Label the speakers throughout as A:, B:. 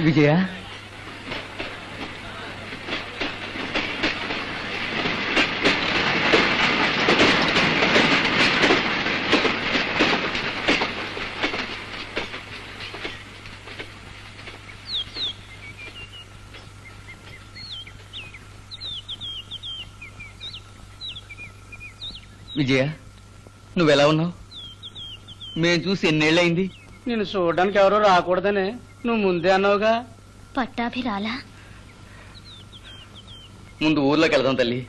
A: విజయ, విజయ, నువ్వెలా ఉన్నావు? మేము చూసి ఎన్నేళ్ళయింది?
B: నేను చూడడానికి ఎవరో రాకూడదనే నువ్వు ముందే అన్నావుగా.
C: పట్టాభిరాలా?
A: ముందు ఊర్లోకి వెళ్దాం తల్లి.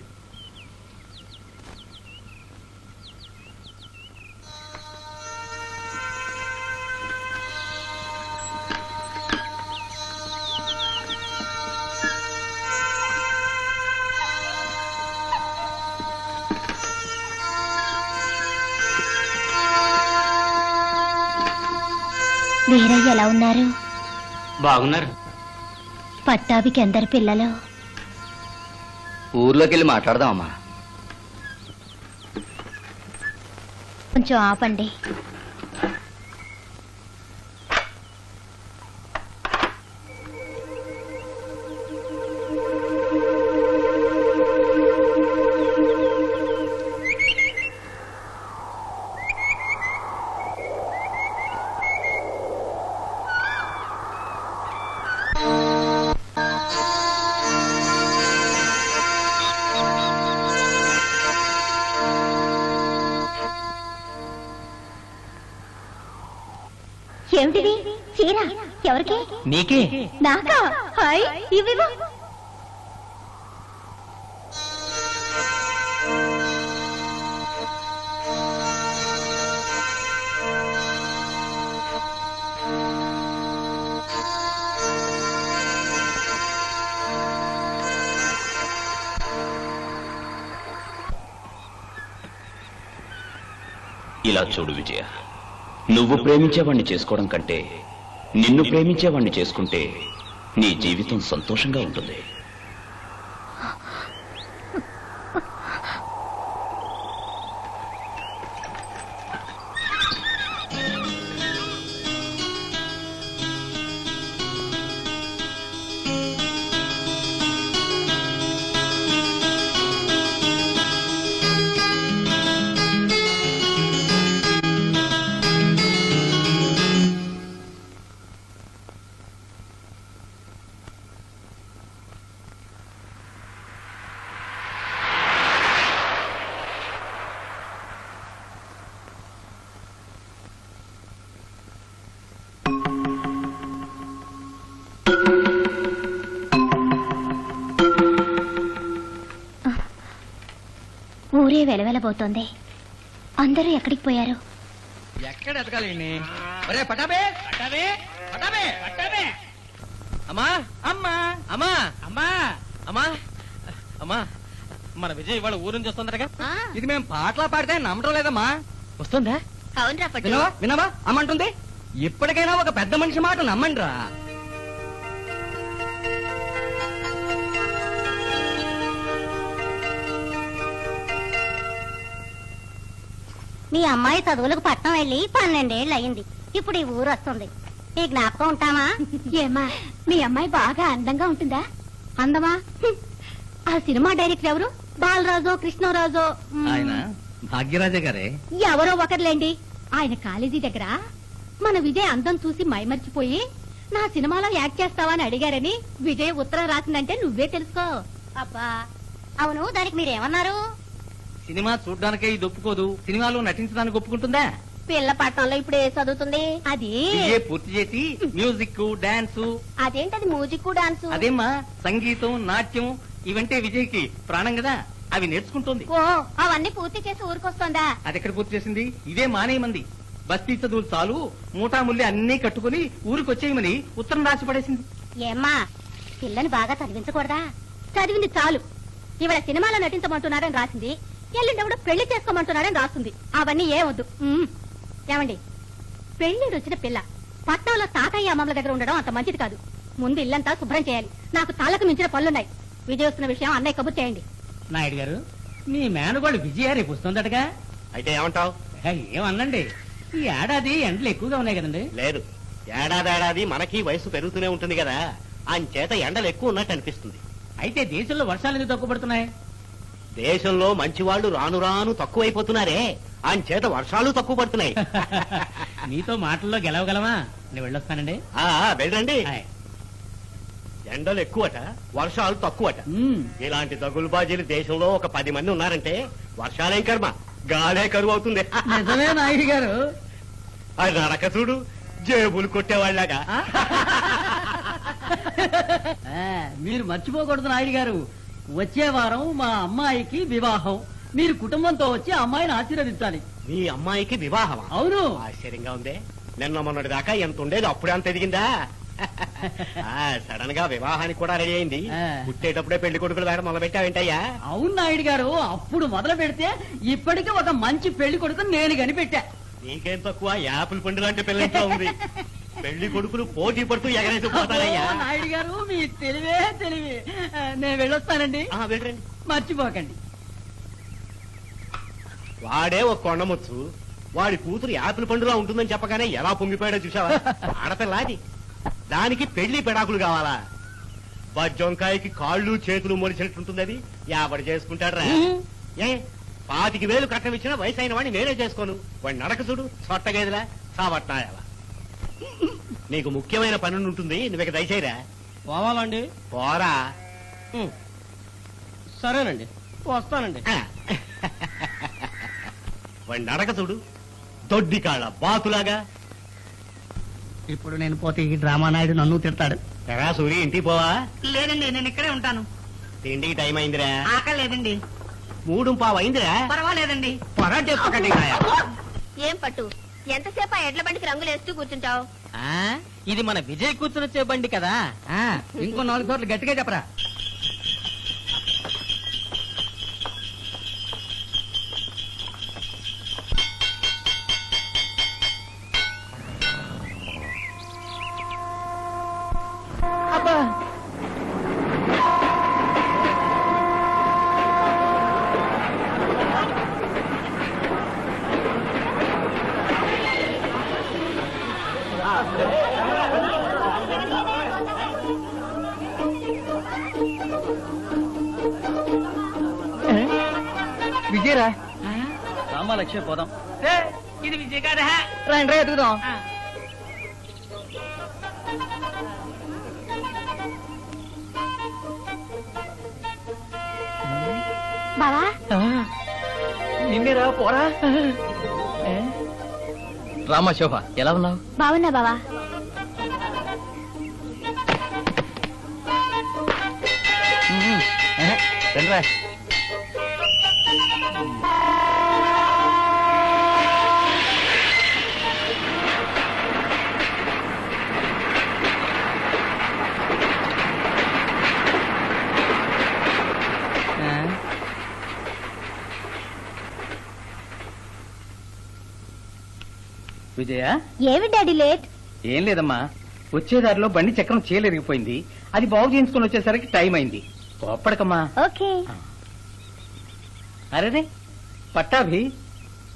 C: వీరయ్య ఎలా ఉన్నారు?
B: బాగున్నారు.
C: పట్టాభికి ఎందరు పిల్లలు?
A: ఊర్లోకి వెళ్ళి మాట్లాడదామమ్మా.
C: కొంచెం ఆపండి. ఏమిటిది? చీర ఎవరికి?
A: నీకే.
C: నాకా? హాయ్, ఇవివో.
D: ఇలా చూడు విజయ, నువ్వు ప్రేమించేవాణ్ణి చేసుకోవడం కంటే నిన్ను ప్రేమించేవాణ్ణి చేసుకుంటే నీ జీవితం సంతోషంగా ఉంటుంది.
C: ఊరే వెలవెలబోతోంది. అందరూ ఎక్కడికి పోయారు?
A: ఎక్కడ ఎతకాలండి? ఒరే పటాబే, పటాబే, పటాబే, పటాబే. అమ్మా, అమ్మా, అమ్మా, అమ్మా, అమ్మా, అమ్మా. మన విజయ్ ఇవాళ ఊరు నుంచి వస్తుందటగా. ఇది మేము పాటలా పాడితే నమ్మటం లేదమ్మా. వస్తుందా?
C: అవునరా పట్టు.
A: వినవా వినవా అమ్మంటుంది. ఇప్పటికైనా ఒక పెద్ద మనిషి మాట నమ్మండి రా.
C: మీ అమ్మాయి చదువులకు పట్నం వెళ్ళి 12 ఏళ్ళు అయింది. ఇప్పుడు ఈ ఊరు వస్తుంది. ఈ జ్ఞాపకం ఉంటామా? ఏమా మీ అమ్మాయి బాగా అందంగా ఉంటుందా? అందమా? ఆ సినిమా డైరెక్టర్ ఎవరు? బాలరాజో కృష్ణరాజో?
A: ఆయన భాగ్యరాజే గారే.
C: ఎవరో ఒకరులేండి. ఆయన కాలేజీ దగ్గర మన విజయ్ అందం చూసి మైమర్చిపోయి నా సినిమాలో యాక్ట్ చేస్తావా అని అడిగారని విజయ్ ఉత్తరం రాసిందంటే నువ్వే తెలుసుకో. అబ్బా అవును, దానికి మీరేమన్నారు?
A: సినిమా చూడ్డానికే ఇది ఒప్పుకోదు, సినిమాలో నటించడానికి ఒప్పుకుంటుందా?
C: పిల్ల పట్టణంలో ఇప్పుడు ఏ చదువుతుంది? అది
A: BA పూర్తి చేసి మ్యూజిక్ డాన్స్.
C: అదేంటది మ్యూజిక్ డాన్స్?
A: అదేమ్మా సంగీతం నాట్యం ఇవంటే విజయ్కి ప్రాణం కదా, అవి నేర్చుకుంటోంది.
C: ఓ అవన్నీ పూర్తి చేసి ఊరికొస్తుందా?
A: అది ఎక్కడ పూర్తి చేసింది? ఇదే మానేయమంది. బస్తీ చదువులు చాలు, మూటాముల్లి అన్నీ కట్టుకుని ఊరికి వచ్చేయమని ఉత్తరం రాసి పడేసింది.
C: ఏమ్మా పిల్లని బాగా చదివించకూడదా? చదివింది చాలు. ఇవాళ సినిమాలో నటించమంటున్నారని రాసింది, ఎల్లుండెవడో పెళ్లి చేసుకోమంటున్నారని రాస్తుంది. అవన్నీ ఏమొద్దు. ఏమండి, పెళ్లి వచ్చిన పిల్ల పట్నంలో తాతయ్య అమ్మమ్మల దగ్గర ఉండడం అంత మంచిది కాదు. ముందు ఇల్లంతా శుభ్రం చేయాలి. నాకు తలకు మించిన పనులున్నాయి. విజయ్ వస్తున్న విషయం అన్నయ్య కబుర్ చేయండి.
B: నాయుడు గారు, మీ మేనగోడు విజయ రేపు వస్తుందటగా.
E: అయితే ఏమంటావు?
B: ఏమన్నండి, ఈ ఏడాది ఎండలు ఎక్కువగా ఉన్నాయి కదండి.
E: లేదు, ఏడాది మనకి వయసు పెరుగుతూనే ఉంటుంది కదా, అంచేత ఎండలు ఎక్కువ ఉన్నట్టు అనిపిస్తుంది.
B: అయితే దేశంలో వర్షాలు ఎందుకు తక్కువ పడుతున్నాయి?
E: దేశంలో మంచి వాళ్ళు రాను రాను తక్కువైపోతున్నారే, అంచేత వర్షాలు తక్కువ పడుతున్నాయి.
B: మీతో మాటల్లో గెలవగలమా? నేను వెళ్ళొస్తానండి.
E: వెళ్ళండి.
B: హాయ్.
E: ఎండలు ఎక్కువట, వర్షాలు తక్కువట. ఇలాంటి దగులుబాజీలు దేశంలో ఒక 10 మంది ఉన్నారంటే వర్షాలేం కర్మ, గాలే కరువు అవుతుంది.
B: నిజమే నాయుడు గారు.
E: అది నడక చూడు, జేబులు కొట్టేవాళ్ళగా.
B: మీరు మర్చిపోకూడదు నాయుడు గారు, వచ్చే వారం మా అమ్మాయికి వివాహం. మీరు కుటుంబంతో వచ్చి అమ్మాయిని ఆశీర్వదించాలి.
E: మీ అమ్మాయికి వివాహం?
B: అవును.
E: ఆశ్చర్యంగా ఉంది. నిన్న మొన్నటి దాకా ఎంత ఉండేది, అప్పుడే అంత ఎదిగిందా? సడన్ గా వివాహానికి కూడా రెడీ అయింది. పుట్టేటప్పుడే పెళ్లి కొడుకులు వేడ మొదలు పెట్టావేంటయ్యా?
B: అవును నాయుడు గారు, అప్పుడు మొదలు పెడితే ఇప్పటికీ ఒక మంచి పెళ్లి కొడుకు నేను కనిపెట్టా.
E: నీకేం తక్కువ, యాపిల్ పండు లాంటి పిల్లలతో ఉంది. పెళ్లి కొడుకులు పోటీ పడుతూ ఎగరేసి పోతారయ్యా.
B: నాయుడు గారు మీ తెలివే తెలివి. నేను వెళ్ళొస్తానండి.
E: వెళ్ళండి.
B: మర్చిపోకండి.
E: వాడే ఒక కొండముచ్చు, వాడి కూతురు యాపిల్ పండులా ఉంటుందని చెప్పగానే ఎలా పొంగిపోయాడో చూసావా? ఆడపిల్లాది, దానికి పెళ్లి పెడాకులు కావాలా? బజ్జొంకాయకి కాళ్ళు చేతులు మొలిచినట్టుంటుంది. అది ఎవడు చేసుకుంటాడ్రా? 25,000 కట్నం ఇచ్చిన వయసు అయిన వాడిని నేనే చేసుకోను. వాడి నడక చూడు, సొట్టగేదిలా సావట్నాయాల. నీకు ముఖ్యమైన పని ఉంటుంది, నువ్వు దయచేయరా.
B: పోవాలండి.
E: పోరా.
B: సరేనండి, వస్తానండి.
E: వాడి నడక చూడు, దొడ్డి కాళ్ళ బాతులాగా.
B: ఇప్పుడు నేను పోతే ఈ డ్రామా నాయుడు నన్ను తిడతాడు.
E: ఎరా సూరి, ఇంటికి పోవా?
B: లేదండి, నేను ఇక్కడే ఉంటాను.
E: తిండికి టైం అయిందిరా.
B: ఆకలేదండి.
E: 3:15 అయిందిరా.
B: పర్వాలేదండి.
E: పొరటేసుకోకండి.
C: ఏం పట్టు, ఎంతసేపు ఆ ఎడ్ల బండికి రంగులు వేస్తూ కూర్చుంటావు?
A: ఇది మన విజయ్ కూర్చునొచ్చే బండి కదా.
B: ఇంకో 4 చోట్ల గట్టిగా చెప్పరా.
A: విజయరా రామా లక్ష్మి పోదాం.
B: ఇది విజయ్ గారా?
A: రండి రా ఎదుగుదాం.
C: బావా
A: నిన్నేరా పోరా. రామా శోభ ఎలా ఉన్నావు?
C: బావున్నా బావా.
A: రండిరా. విజయ,
C: ఏమి డాడీ లేట్?
A: ఏం లేదమ్మా, వచ్చేదారిలో బండి చక్రం చీలరిగిపోయింది. అది బాగు చేయించుకుని వచ్చేసరికి టైం అయింది. కోప్పడకమ్మా.
C: ఓకే.
A: అరే పట్టాభి,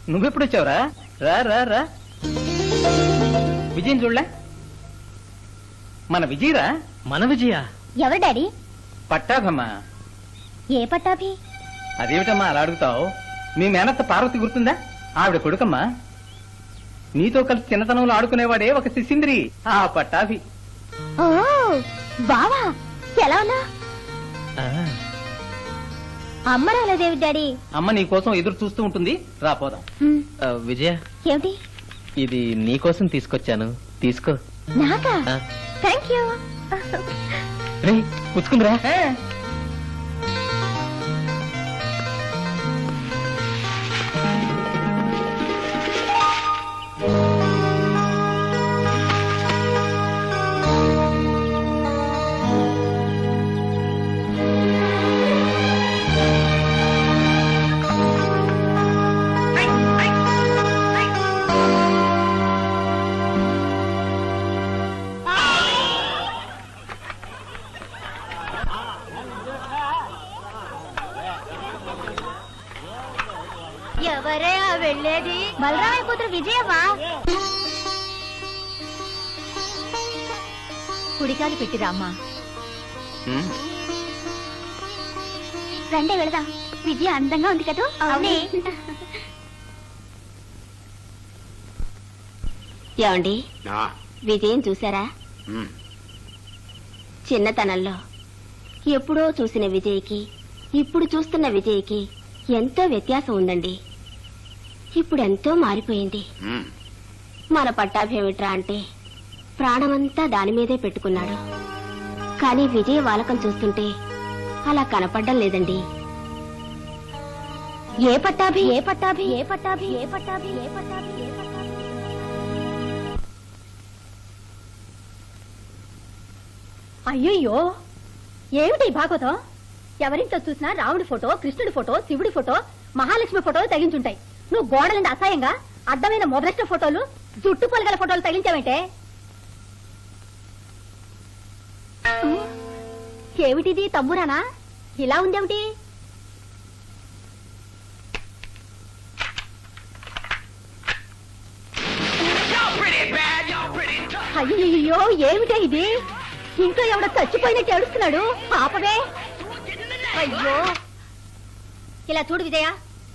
A: నువ్వెప్పుడు వచ్చావురా? రా రా రా. విజయం చూడలే? మన విజయరా. మన విజయ
C: ఎవరు డాడీ?
A: పట్టాభమ్మా.
C: ఏ పట్టాభి?
A: అదేమిటమ్మా అలా అడుగుతావు? మీ మేనత్త పార్వతి గుర్తుందా? ఆవిడ కొడుకమ్మా. నీతో కలిసి చిన్నతనంలో ఆడుకునేవాడే ఒక శిశింద్రి, ఆ పట్టాభి.
C: ఓ బావా, ఎలా ఉన్నా? అమ్మ రాలేదేవి డాడీ?
A: అమ్మ నీ కోసం ఎదురు చూస్తూ ఉంటుంది, రాపోదాం. విజయ,
C: ఏమిటి?
A: ఇది నీకోసం తీసుకొచ్చాను, తీసుకో.
C: నాకా? Thank you.
A: పుచ్చుకుందిరా.
C: ఎవరే ఆ వెళ్ళేది? బలరామయ్య కూతురు విజయమ్మా. కుడికాలు పెట్టిరా అమ్మా. రండి వెళదాం. విజయ అందంగా ఉంది కదా? అవునే. ఏమండి, విజయం చూసారా? చిన్నతనంలో ఎప్పుడో చూసిన విజయ్కి ఇప్పుడు చూస్తున్న విజయ్కి ఎంతో వ్యత్యాసం ఉందండి. ఇప్పుడు ఎంతో మారిపోయింది. మన పట్టాభేమిట్రా అంటే ప్రాణమంతా దాని మీదే పెట్టుకున్నాడు. కానీ విజయ వాలకం చూస్తుంటే అలా కనపడ్డం లేదండి. ఏ పట్టాభి? ఏ పట్టాభి? ఏ పట్టాభి? ఏ పట్టాభి? ఏ పట్టాభి? ఏ పట్టాభి? అయ్యయ్యో, ఏమిటి భాగవతం? ఎవరింట్లో చూసినా రాముడి ఫోటో, కృష్ణుడి ఫోటో, శివుడి ఫోటో, మహాలక్ష్మి ఫోటోలు తగిలించుంటాయి. నువ్వు గోడలండి అసహ్యంగా అడ్డమైన మొదలెట్టిన ఫోటోలు, జుట్టు పొలగల ఫోటోలు తగిలించావంటే? ఏమిటిది, తమ్మురానా? ఇలా ఉందేమిటి? అయ్యో, ఏమిటే ఇది? ఇంట్లో ఎవడో చచ్చిపోయినట్టు ఏడుస్తున్నాడు. పాపమే. అయ్యో, ఇలా చూడు విజయ,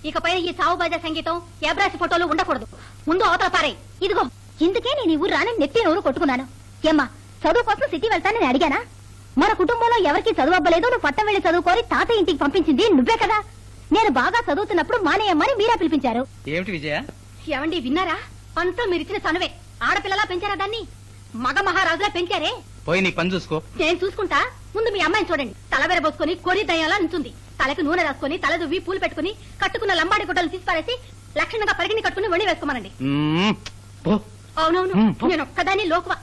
C: ఇకపైన ఈ సావు బాజా సంగీతం, ఏబ్రాసి ఫోటోలు ఉండకూడదు. ముందు అవతల పారాయి. ఇదిగో, ఇందుకే నేను ఈ ఊరు రానని నెత్తి నూరు కొట్టుకున్నాను. ఏమ్మా, చదువు కోసం సిటీ వెళ్తానని అడిగానా? మన కుటుంబంలో ఎవరికి చదువు అవ్వలేదు, నువ్వు పట్టం వెళ్లి చదువుకోరి తాతయ్య ఇంటికి పంపించింది నువ్వే కదా. నేను బాగా చదువుతున్నప్పుడు మానేయమ్మని మీరా పిలిపించారు.
A: ఏమిటి విజయ?
C: ఏమండి, విన్నారా? అంతా మీరిచ్చిన చనువే. ఆడపిల్లలా పెంచారా దాన్ని? మగ మహారాజులా పెంచారే.
A: పోయి నీ పని చూసుకో.
C: నేను చూసుకుంటా. ముందు మీ అమ్మాయిని చూడండి. తలవేర పోసుకొని కోరి దయ్యాలా నుంచుంది. తలకి నూనె రాసుకొని, తల దువ్వి పూలు పెట్టుకుని, కట్టుకున్న లంబాడి గుడ్డలు తీసి పారేసి లక్షణంగా పరిగిని కట్టుకుని వణి వేసుకోమనండి. అవునవును, నేను ఒక్కదాన్ని లోకువా.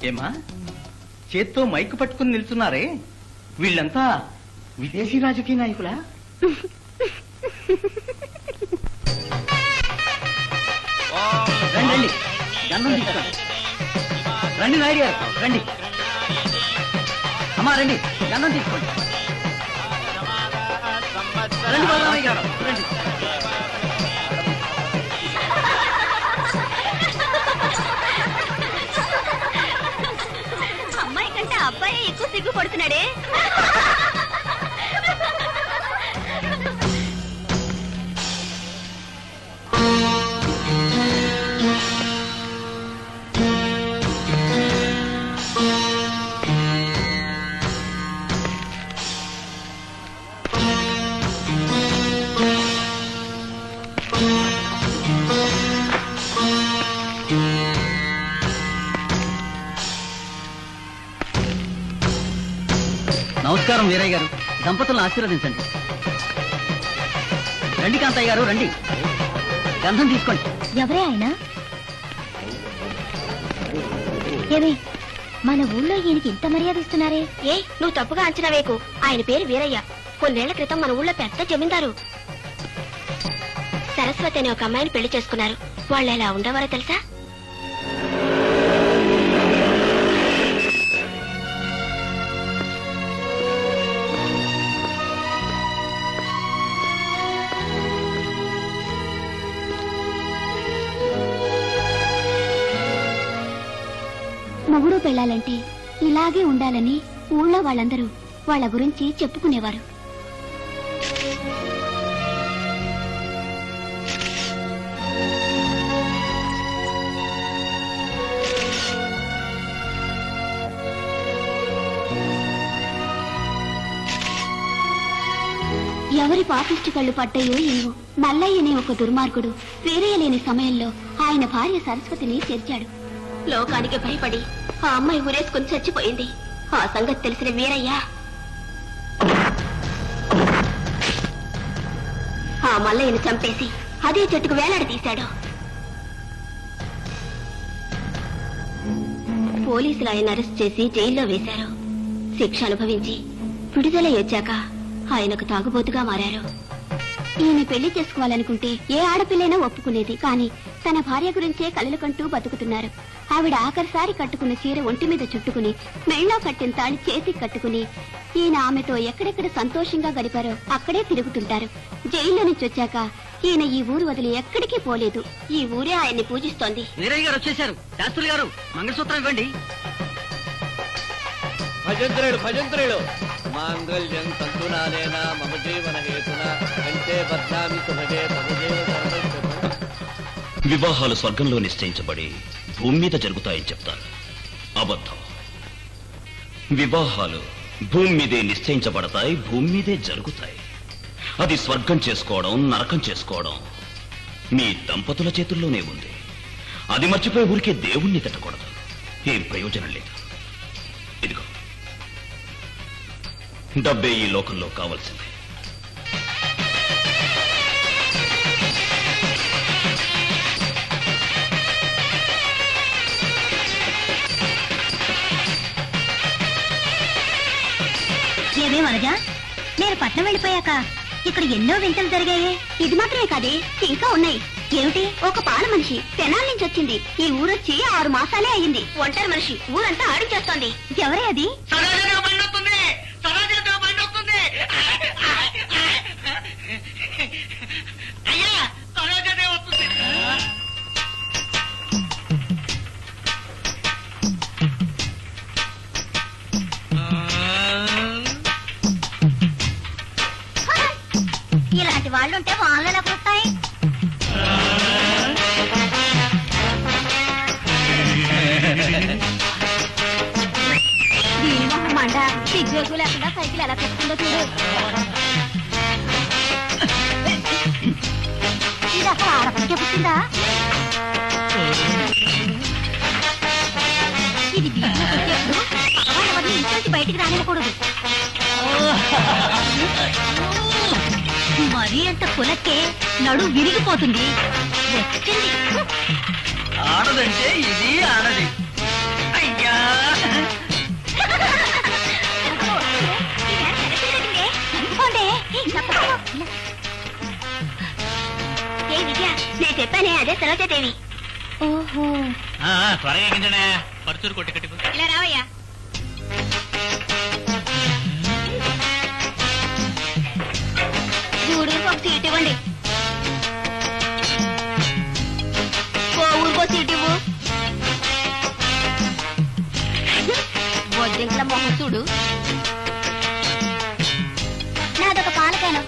A: ఏమా, చేత్తో మైకు పట్టుకుని నిల్చున్నారే, వీళ్ళంతా విదేశీ రాజకీయ నాయకులా? రండి, గంధం తీసుకోండి. రండి నాయుడు గారు, రండి. అమ్మా రండి, గంధం తీసుకోండి. రండి బాలరామయ్య గారు, రండి.
C: అమ్మాయి కంటే అబ్బాయి ఎక్కువ సిగ్గుపడుతున్నాడే.
B: నమస్కారం వీరయ్య గారు, దంపతులను ఆశీర్వదించండి. రండి కాంతయ్య గారు, రండి. గంధం తీసుకోండి.
C: ఎవరే ఆయన? ఏమి, మన ఊళ్ళో ఈయనకి ఇంత మర్యాద ఇస్తున్నారే? ఏ, నువ్వు తప్పుగా అంచనా వేకు. ఆయన పేరు వీరయ్య. కొన్నేళ్ల క్రితం మన ఊళ్ళో పెద్ద జమీందారు. సరస్వతి అనే ఒక అమ్మాయిని పెళ్లి చేసుకున్నారు. వాళ్ళు ఎలా ఉండేవారో తెలుసా? మొగుడు పెళ్ళాలంటే ఇలాగే ఉండాలని ఊళ్ళో వాళ్ళందరూ వాళ్ళ గురించి చెప్పుకునేవారు. ఎవరి పాపిష్టి కళ్ళు పడ్డాయో ఏమో, మల్లయ్యనే ఒక దుర్మార్గుడు వేరేయలేని సమయంలో ఆయన భార్య సరస్వతిని చేర్చాడు. లోకానికి భయపడి ఆ అమ్మాయి ఊరేసుకుని చచ్చిపోయింది. ఆ సంగతి తెలిసిన వీరయ్య ఆ మల్లయ్యను చంపేసి అదే చెట్టుకు వేలాడదీశాడు. పోలీసులు ఆయన అరెస్ట్ చేసి జైల్లో వేశారు. శిక్ష అనుభవించి విడుదలై వచ్చాక ఆయనకు తాగుబోతుగా మారారు. ఈయన పెళ్లి చేసుకోవాలనుకుంటే ఏ ఆడపిల్లైనా ఒప్పుకునేది, కానీ తన భార్య గురించే కలలు కంటూ బతుకుతున్నారు. ఆవిడ ఆఖరిసారి కట్టుకున్న చీర ఒంటి మీద చుట్టుకుని, మెళ్ళో కట్టిన తాళి చేతికి కట్టుకుని ఈయన ఆమెతో ఎక్కడెక్కడ సంతోషంగా గడిపారో అక్కడే తిరుగుతుంటారు. జైల్లో నుంచి వచ్చాక ఈయన ఈ ఊరు వదిలి ఎక్కడికి పోలేదు. ఈ ఊరే ఆయన్ని పూజిస్తోంది.
B: వీరయ్య గారు వచ్చేశారు. శాస్త్రులు గారు మంగళసూత్రం ఇవ్వండి.
A: భజంత్రుడు భజంత్రుడు మాంగళ్యం తంతునానేన మమ జీవన హేతున కంటే బద్నామి సుభగే తమదేవ సర్వస్వం.
D: వివాహాలు స్వర్గంలో నిశ్చయించబడి భూమి మీద జరుగుతాయని చెప్తారు. అబద్ధం. వివాహాలు భూమి మీదే నిశ్చయించబడతాయి, భూమి మీదే జరుగుతాయి. అది స్వర్గం చేసుకోవడం, నరకం చేసుకోవడం మీ దంపతుల చేతుల్లోనే ఉంది. అది మర్చిపోయి ఊరికే దేవుణ్ణి తిట్టకూడదు. ఏం ప్రయోజనం లేదు. ఇదిగో డబ్బే ఈ లోకంలో కావాల్సింది.
C: ఏమే వనజా, నేను పట్నం వెళ్ళిపోయాక ఇక్కడ ఎన్నో వింతలు జరిగాయి. ఇది మాత్రమే కాదే, ఇంకా ఉన్నాయి. ఏమిటి? ఒక పాల మనిషి తెనాల నుంచి వచ్చింది. ఈ ఊరొచ్చి 6 మాసాలే అయ్యింది. ఒంటరి మనిషి ఊరంతా ఆడించేస్తోంది. ఎవరే అది? ఇలాంటి వాళ్ళుంటే వాళ్ళు ఎలా పుడతాయి? మండ సిగ్గు లేకుండా సైకిల్ ఎలా పెట్టుకుందో చూడు. ఇది అసలు ఆడపడికే పుట్టిందా? ఇది ఎవరిని ఇంటి బయటికి రానివ్వకూడదు. మరీ అంత కులకే నడు విరిగిపోతుంది. వచ్చింది
B: ఆడదంటే ఇది ఆడది. అయ్యా
C: నేను చెప్పానే, అదే సరోజాదేవి. ఓహో,
A: త్వరగా ఎక్కించండి. పరుచూరు కొట్టి కట్టి
C: ఇలా రావయ్యా. ఊరికి ఒక సీట్ ఇవ్వండి. ఊరికో సీట్ ఇవ్వు. బొద్దింకల మొహం చూడు. నాదొక పాలకాను.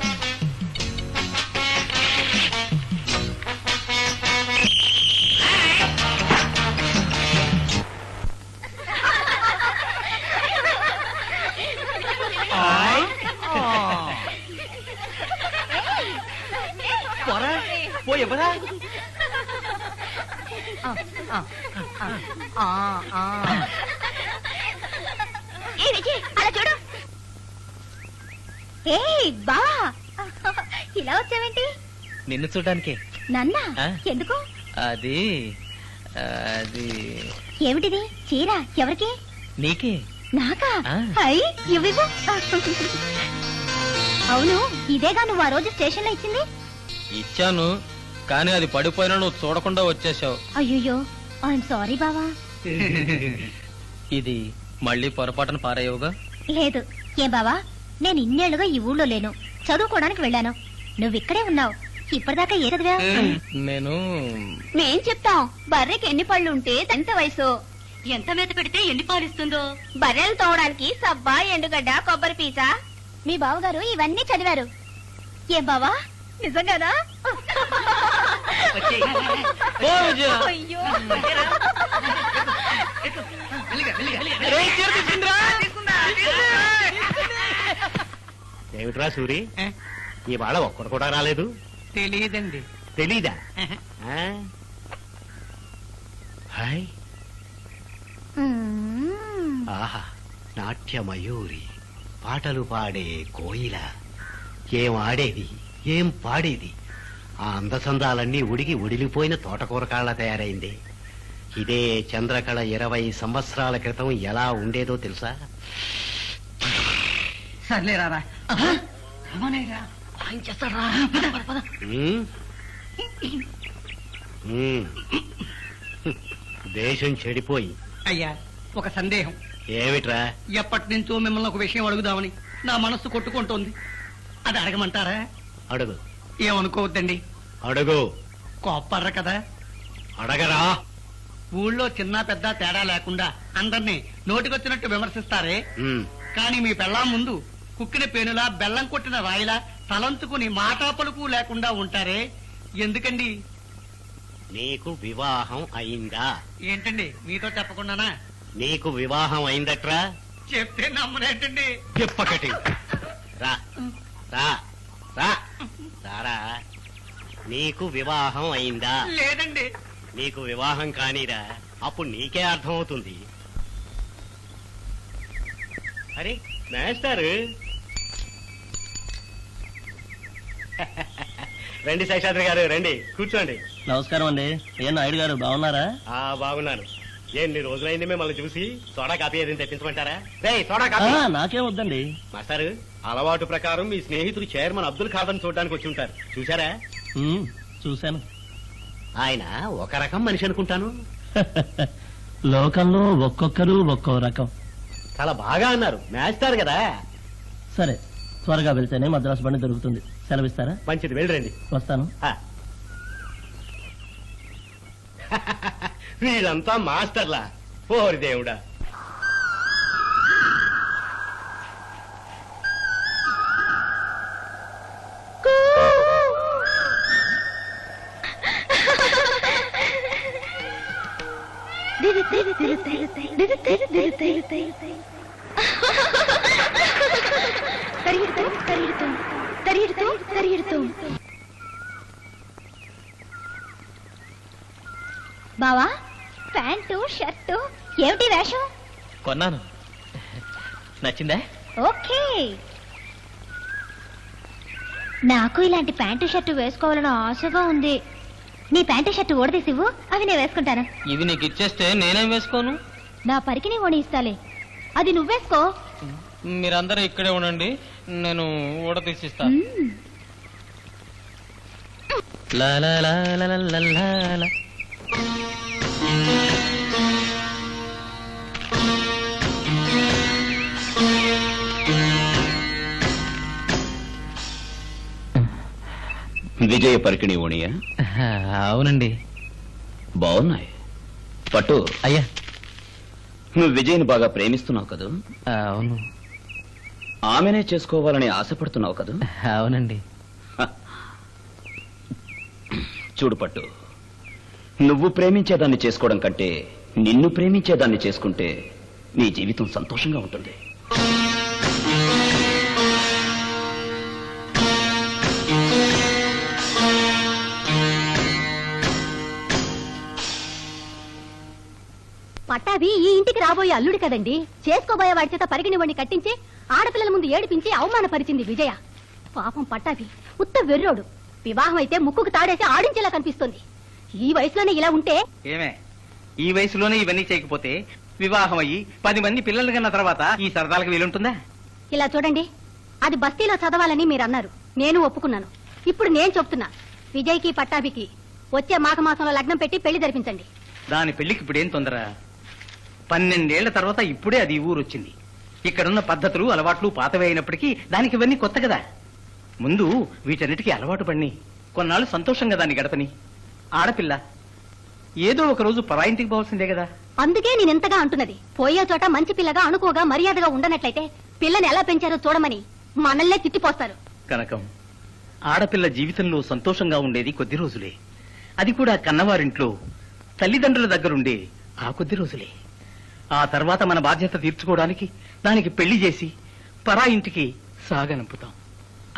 A: పోయవరా
C: ఏ విజయ్, అలా చూడు. ఏ బా, ఇలా వచ్చావేంటి?
A: నిన్ను చూడడానికి.
C: నన్నా?
A: ఆ?
C: ఎందుకు?
A: అది అది
C: ఏమిటిది? చీర ఎవరికి?
A: నీకే.
C: నాకా?
A: ఆ.
C: హై, ఇవ్వు. అవును, ఇదేగా నువ్వు ఆ రోజు స్టేషన్ లో ఇచ్చింది?
A: ఇచ్చాను, కానీ అది పడిపోయినా నువ్వు చూడకుండా వచ్చేసావు.
C: అయ్యో, ఐఎమ్ సారీ బావా.
A: ఇది మళ్ళీ పొరపాటున పారేయవుగా?
C: లేదు. ఏ బావా, నేను ఇన్నేళ్లుగా ఈ ఊళ్ళో లేను. చదువుకోవడానికి వెళ్ళాను. నువ్విక్కడే ఉన్నావు. ఇప్పటిదాకా ఏ చదివా?
A: నేను
C: మేం చెప్తాం. బర్రెకి ఎన్ని పళ్ళు ఉంటే ఎంత వయసు? ఎంత మేత పెడితే ఎన్ని పాలిస్తుందో? బర్రెలు తోవడానికి సబ్బా, ఎండుగడ్డ, కొబ్బరి పీచ. మీ బావగారు ఇవన్నీ చదివారు. ఏం బావా, నిజంగానా?
A: ఓ విజయ.
C: అయ్యో,
A: రేయ్, చీర తీసిందిరా?
E: ఏమిట్రా సూరి, ఇవాళ ఒక్కడు కూడా రాలేదు.
A: తెలియదండి.
E: తెలీదా? ఆ? హాయ్. ఆహా, నాట్య మయూరి, పాటలు పాడే కోయిల. ఏం ఆడేది, ఏం పాడేది. ఆ అందచందాలన్నీ ఉడిగి ఉడిలిపోయిన తోటకూర కాళ్ళ తయారైంది. ఇదే చంద్రకళ 20 సంవత్సరాల క్రితం ఎలా ఉండేదో తెలుసా?
B: సర్లేరా ఆయన చేస్తాడు రా.
E: ఉమ్? ఉమ్. దేశం చెడిపోయి.
B: అయ్యా, ఒక సందేహం.
E: ఏమిట్రా?
B: ఎప్పటి నుంచో మిమ్మల్ని ఒక విషయం అడుగుదామని నా మనస్సు కొట్టుకుంటోంది. అది అడగమంటారా?
E: అడుగు.
B: ఏమనుకోవద్దండి,
E: అడుగు.
B: కోప్పర్ర కదా.
E: అడగరా.
B: ఊళ్ళో చిన్న పెద్ద తేడా లేకుండా అందరినీ నోటికొచ్చినట్టు విమర్శిస్తారే,
E: ఉమ్.
B: కానీ మీ పెళ్ళాం ముందు కుక్కిన పేనులా, బెల్లం కొట్టిన రాయిలా తలంచుకుని మాటా పలుకు లేకుండా ఉంటారే, ఎందుకండి?
E: నీకు వివాహం అయిందా?
B: ఏంటండి మీతో చెప్పకుండానా?
E: నీకు వివాహం అయిందట్రా?
B: చెప్తే నమ్మనేటండి.
E: చెప్పకటి. రా రా రా రారా. నీకు వివాహం అయిందా?
B: లేదండి.
E: నీకు వివాహం కానీరా, అప్పుడు నీకే అర్థమవుతుంది. అరే మేస్టారు, రండి శేషాద్రి గారు, రండి కూర్చోండి.
A: నమస్కారం అండి. ఏ నాయుడు గారు బాగున్నారా?
E: బాగున్నాను. ఎన్ని రోజులైంది మిమ్మల్ని చూసి. సోడా కాపీ ఏదైనా తెప్పించమంటారా? రేయ్, సోడా కాపీ.
A: నాకేం వద్దండి.
E: మాస్టారు, అలవాటు ప్రకారం మీ స్నేహితుడు చైర్మన్ అబ్దుల్ ఖాదర్ చూడడానికి వచ్చి ఉంటారు. చూశారా?
A: చూశాను.
E: ఆయన ఒక రకం మనిషి అనుకుంటాను.
A: లోకంలో ఒక్కొక్కరు ఒక్కో రకం.
E: చాలా బాగా అన్నారు. మేస్టారు కదా.
A: సరే, త్వరగా వెళ్తేనే మద్రాసు బండి దొరుకుతుంది. సెలవిస్తారా?
E: మంచిది, వెళ్ళండి.
A: వస్తాను.
E: వీళ్ళంతా మాస్టర్లా. ఓరి దేవుడా.
C: బావా, ప్యాంటు షర్టు ఏమిటి వేషం?
A: కొన్నాను. నచ్చిందా?
C: ఓకే. నాకు ఇలాంటి ప్యాంటు షర్టు వేసుకోవాలని ఆశగా ఉంది. నీ ప్యాంటు షర్టు ఊడదీసివ్వు, అవి నేను వేసుకుంటాను.
A: ఇవి నీకు ఇచ్చేస్తే నేనేం వేసుకోను?
C: నా పరికి నీ ఓణి ఇస్తాలే, అది నువ్వేసుకో.
A: మీరందరూ ఇక్కడే ఉండండి, నేను ఊడ తీసిస్తా. లా లా లా లా లా లా లా లా.
D: విజయ పరికిణి ఓణియా?
A: అవునండి.
D: బాగున్నాయి. పట్టు.
A: అయ్యా,
D: నువ్వు విజయ్ని బాగా ప్రేమిస్తున్నావు కదూ?
A: అవును.
D: ఆమెనే చేసుకోవాలని ఆశపడుతున్నావు కదూ?
A: అవునండి.
D: చూడు పట్టు, నువ్వు ప్రేమించేదాన్ని చేసుకోవడం కంటే నిన్ను ప్రేమించేదాన్ని చేసుకుంటే నీ జీవితం సంతోషంగా ఉంటుంది.
C: పట్టాభి ఈ ఇంటికి రాబోయే అల్లుడు కదండి. చేసుకోబోయే వాడి చేత పరిగిణివ్వండి కట్టించి ఆడపిల్లల ముందు ఏడిపించి అవమానపరిచింది విజయ. పాపం పట్టాభి ఉత్త వెర్రోడు. వివాహం అయితే ముక్కుకు తాడేసి ఆడించేలా కనిపిస్తుంది. ఈ వయసులోనే ఇలా ఉంటే
A: ఏమే, ఈ వయసులోనే ఇవన్నీ చేయకపోతే వివాహం అయ్యి 10 మంది పిల్లలు కన్న తర్వాత ఈ సరదాలకు వీలుంటుందా?
C: ఇలా చూడండి, అది బస్తీలో చదవాలని మీరు అన్నారు, నేను ఒప్పుకున్నాను. ఇప్పుడు నేను చెప్తున్నా, విజయ్కి పట్టాభికి వచ్చే మాఘమాసంలో లగ్నం పెట్టి పెళ్లి జరిపించండి.
A: దాని పెళ్లికి ఇప్పుడేం తొందర? 12 ఏళ్ల తర్వాత ఇప్పుడే అది ఊరు వచ్చింది. ఇక్కడున్న పద్ధతులు అలవాట్లు పాతవే అయినప్పటికీ దానికి ఇవన్నీ కొత్త కదా. ముందు వీటన్నిటికీ అలవాటు పడిని కొన్నాళ్ళు సంతోషంగా దాన్ని గడపని. ఆడపిల్ల ఏదో ఒక రోజు పరాయింటికి పోవాల్సిందే కదా.
C: అందుకే నేను ఇంతగా అంటున్నది. పోయే చోట మంచి పిల్లగా అనుకోగా మర్యాదగా ఉండనట్లయితే పిల్లని ఎలా పెంచారో చూడమని మనల్నే తిట్టిపోస్తారు.
A: కనకం, ఆడపిల్ల జీవితంలో సంతోషంగా ఉండేది కొద్ది రోజులే. అది కూడా కన్నవారింట్లో తల్లిదండ్రుల దగ్గరుండే ఆ కొద్ది రోజులే. ఆ తర్వాత మన బాధ్యత తీర్చుకోవడానికి దానికి పెళ్లి చేసి పరా ఇంటికి సాగనంపుతాం.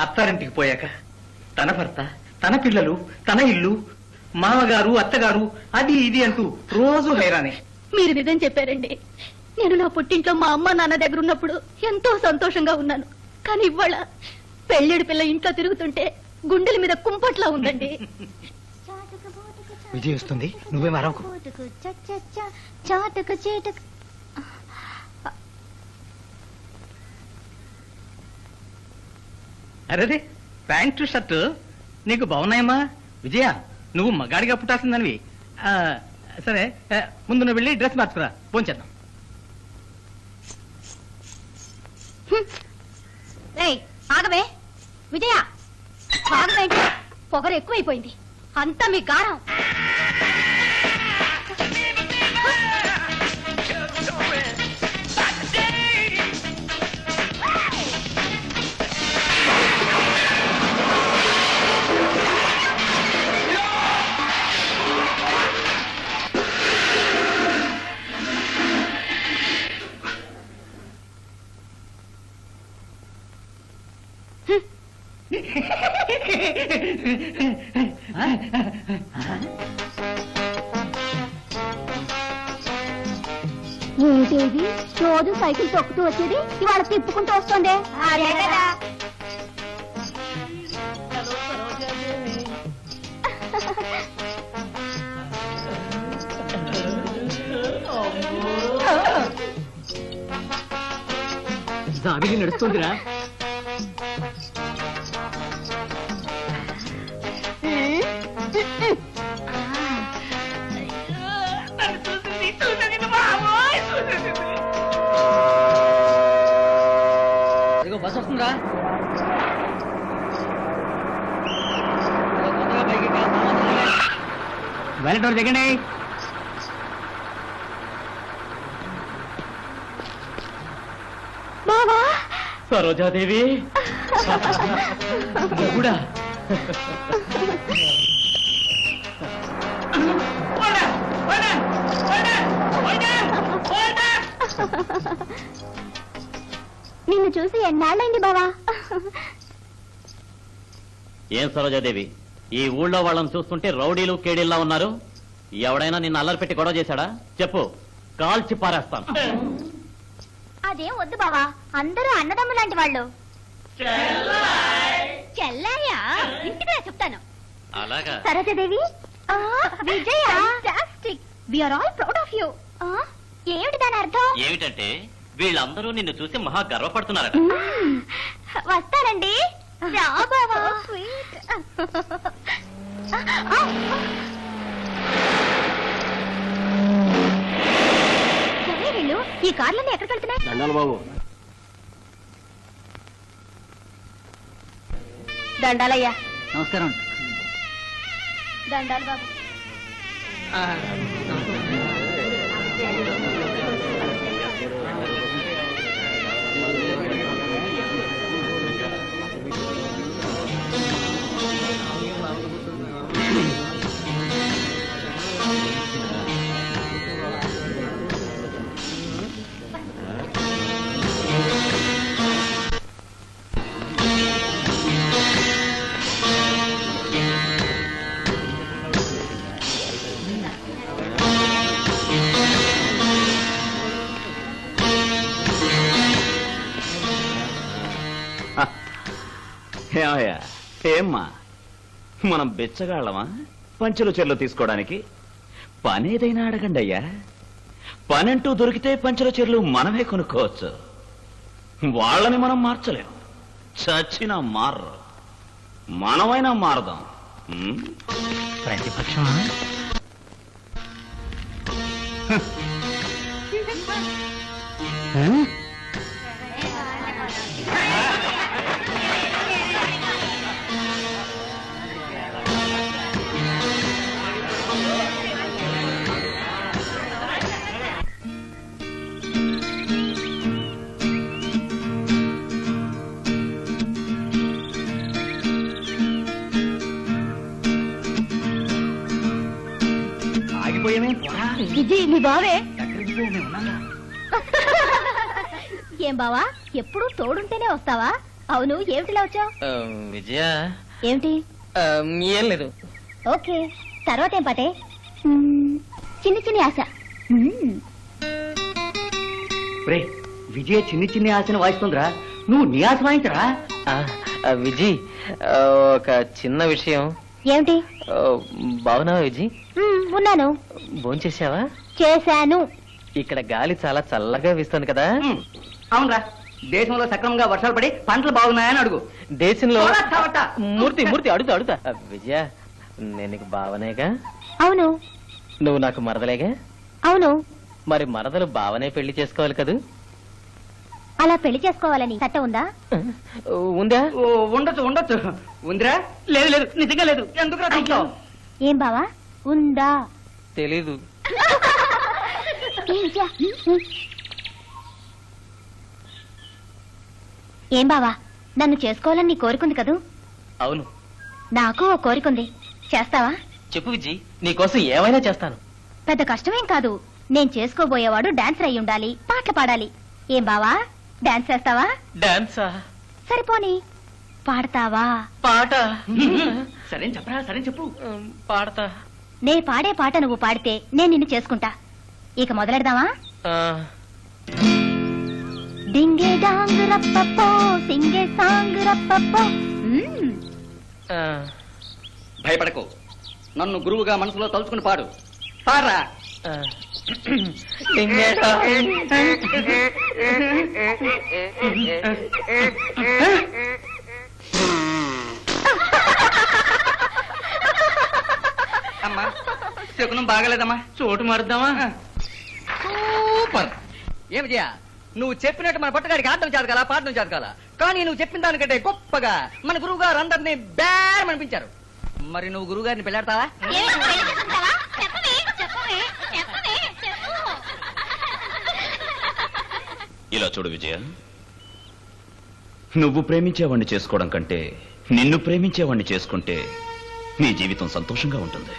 A: అత్తారింటికి పోయాక తన భర్త, తన పిల్లలు, తన ఇల్లు, మామగారు, అత్తగారు, అది ఇది అంటూ రోజు హైరానే.
C: మీరు నిజం చెప్పారండి. నేను నా పుట్టింట్లో మా అమ్మ నాన్న దగ్గర ఉన్నప్పుడు ఎంతో సంతోషంగా ఉన్నాను. కానీ ఇవాళ పెళ్ళిడి పిల్ల ఇంట్లో తిరుగుతుంటే గుండెల మీద కుంపట్లా ఉందండి.
A: విజయ్ వస్తుంది, నువ్వే మరొక. అరేదే, ప్యాంటు షర్టు నీకు బాగున్నాయమ్మా. విజయ, నువ్వు మగాడిగా పుట్టాల్సిందనివి. సరే, ముందు నువ్వు వెళ్ళి డ్రెస్ మార్చుకురా, పోంచేద్దాం.
C: ఆగవే విజయ, ఆగవేంటి? పొగరు ఎక్కువైపోయింది. అంతా మీ గారం. ఏంటేది రోజు సైకిల్ తొక్కుతూ వచ్చేది, ఇవాళ తిప్పుకుంటూ వస్తుంది. అదే కదా.
B: జాబిలి నడుస్తుందిరా. బస్ వస్తుందా? వెళ్ళటోరు దిగండి.
C: బావా,
A: సరోజాదేవి కూడా
C: నిన్ను చూసి ఎన్నాళ్ళైంది బావా?
F: ఏం సరోజాదేవి, ఈ ఊళ్ళో వాళ్ళని చూస్తుంటే రౌడీలు కేడీల్లా ఉన్నారు. ఎవడైనా నిన్ను అల్లరి పెట్టి గొడవ చేశాడా? చెప్పు, కాల్చి పారేస్తాను.
C: అదేం వద్దు బావా, అందరూ అన్నదమ్ము లాంటి వాళ్ళు. చెల్లాయా? ఇంటికి రా చెప్తాను.
F: అలాగా?
C: Sarojadevi, Vijaya, we are all proud of you. ఏమిటి దాని అర్థం?
F: ఏమిటంటే వీళ్ళందరూ నిన్ను చూసి మహా గర్వపడుతున్నారట.
C: వస్తానండి. రా బావా. ఎవరే వీళ్ళు? ఈ కార్లన్నీ ఎక్కడికి వెళ్తున్నాయి?
E: దండాలు బాబు.
C: దండాలయ్యా.
B: నమస్కారం.
C: దండాలు బాబు.
D: ఏమయ్యా, ఏమ్మా, మనం బెచ్చగాళ్ళమా పంచెలు చెర్లు తీసుకోవడానికి? పనేదైనా అడగండి అయ్యా. పనంటూ దొరికితే పంచెల చెర్లు మనమే కొనుక్కోవచ్చు. వాళ్ళని మనం మార్చలేం, చచ్చినా మారరు. మనమైనా మారదాం.
A: ప్రతిపక్షమా?
C: విజయ్ మీ బావే ఏం బావా ఎప్పుడు తోడుంటేనే వస్తావా? అవును ఏమిటిలా వచ్చావు?
A: విజయ
C: ఏమిటి?
A: ఏం లేదు.
C: ఓకే తర్వాత ఏం పాటే? చిన్ని చిన్ని ఆశ.
B: విజయ చిన్ని చిన్ని ఆశను వాయిస్తుందిరా, నువ్వు నీ ఆశ వాయించరా?
A: విజయ్ ఒక చిన్న విషయం.
C: ఏమిటి?
A: బాగున్నావా విజయ్?
C: ఉన్నాను.
A: భోంచేసావా?
C: చేశాను.
A: ఇక్కడ గాలి చాలా చల్లగా వీస్తుంది కదా.
B: అవునరా, దేశంలో సక్రమంగా వర్షాలు పడి పంటలు బాగున్నాయని అడుగు.
A: దేశంలో
B: చావట.
A: మూర్తి అడుగుతా. విజయ నేను నీకు బావనేగా?
C: అవును.
A: నువ్వు నాకు మరదలేగా?
C: అవును.
A: మరి మరదలు బావనే పెళ్లి చేసుకోవాలి కదూ?
C: అలా పెళ్లి చేసుకోవాలని చట్టం ఉందా?
A: ఉందా?
B: ఉండొచ్చు ఉందిరా. లేదు నిజంగా లేదు. ఎందుకు
C: ఏం బావా ఉందా?
A: తెలీదు.
C: ఏం బావా నన్ను చేసుకోవాలని నీ కోరికుంది కదూ?
A: అవును.
C: నాకు ఓ కోరికుంది, చేస్తావా?
A: చెప్పు విజయ్, నీకోసం ఏమైనా చేస్తాను.
C: పెద్ద కష్టమేం కాదు. నేను చేసుకోబోయేవాడు డాన్సర్ అయి ఉండాలి, పాటలు పాడాలి. ఏం బావా డాన్స్ చేస్తావా?
A: డాన్సా?
C: సరిపోని పాడతావా?
A: పాట?
B: సరే చెప్పరా, సరే చెప్పు.
A: పాడతా.
C: నే పాడే పాట నువ్వు పాడితే నేను నిన్ను చేసుకుంటా. ఇక మొదలెడదామా? డింగే డాంగ్ రప్పప్పో సింగే సాంగ్ రప్పప్పో.
B: భయపడకు, నన్ను గురువుగా మనసులో తలుచుకుని పాడు. పాడరా. అమ్మా శకునం బాగలేదమ్మా, చోటు మారుద్దామా? సూపర్. ఏం విజయ, నువ్వు చెప్పినట్టు మన పట్టగాడికి ఆడడం చేత కదా, పాడడం చేత కదా. కానీ నువ్వు చెప్పిన దానికంటే గొప్పగా మన గురువు గారు అందరినీ బేరం అనిపించారు. మరి నువ్వు గురువు గారిని పెళ్ళాడతావా?
D: ఇలా చూడు విజయ, నువ్వు ప్రేమించేవాణ్ణి చేసుకోవడం కంటే నిన్ను ప్రేమించేవాణ్ణి చేసుకుంటే నీ జీవితం సంతోషంగా ఉంటుంది.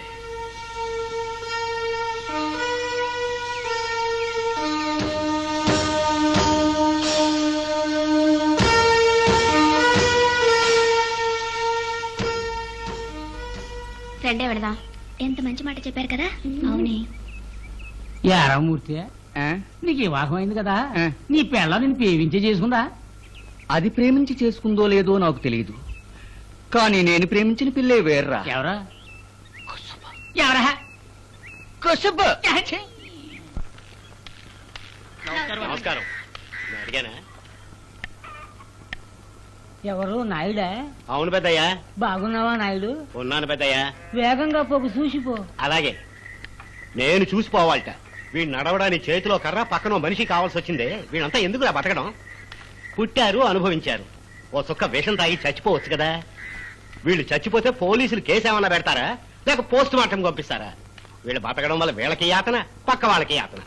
C: రెండే వెళదాం. ఎంత మంచి మాట చెప్పారు కదా. అవునే.
G: మూర్తి, నీకు వివాహం అయింది కదా, నీ పెళ్ళ నేను ప్రేమించి చేసుకుందా?
B: అది ప్రేమించి చేసుకుందో లేదో నాకు తెలియదు, కానీ నేను ప్రేమించిన పిల్లే వేర్రా.
G: ఎవరా? ఎవరా?
E: నమస్కారం. అడిగానా?
G: ఎవరు? నాయుడా?
E: అవును పెద్దయ్యా.
G: బాగున్నావా నాయుడు?
E: ఉన్నాను పెద్దయ్యా.
G: వేగంగా పోకు, చూసిపో.
E: అలాగే. నేను చూసిపోవాలట. వీడు నడవడానికి చేతిలో కర్ర, పక్కన మనిషి కావాల్సి వచ్చిందే. వీళ్ళంతా ఎందుకులా బతకడం? పుట్టారు, అనుభవించారు. ఓ చుక్క విషం తాగి చచ్చిపోవచ్చు కదా. వీళ్ళు చచ్చిపోతే పోలీసులు కేసు ఏమన్నా పెడతారా, లేక పోస్ట్ మార్టం పంపిస్తారా? వీళ్ళు బతకడం వల్ల వీళ్ళకి యాతన, పక్క వాళ్ళకి యాతన.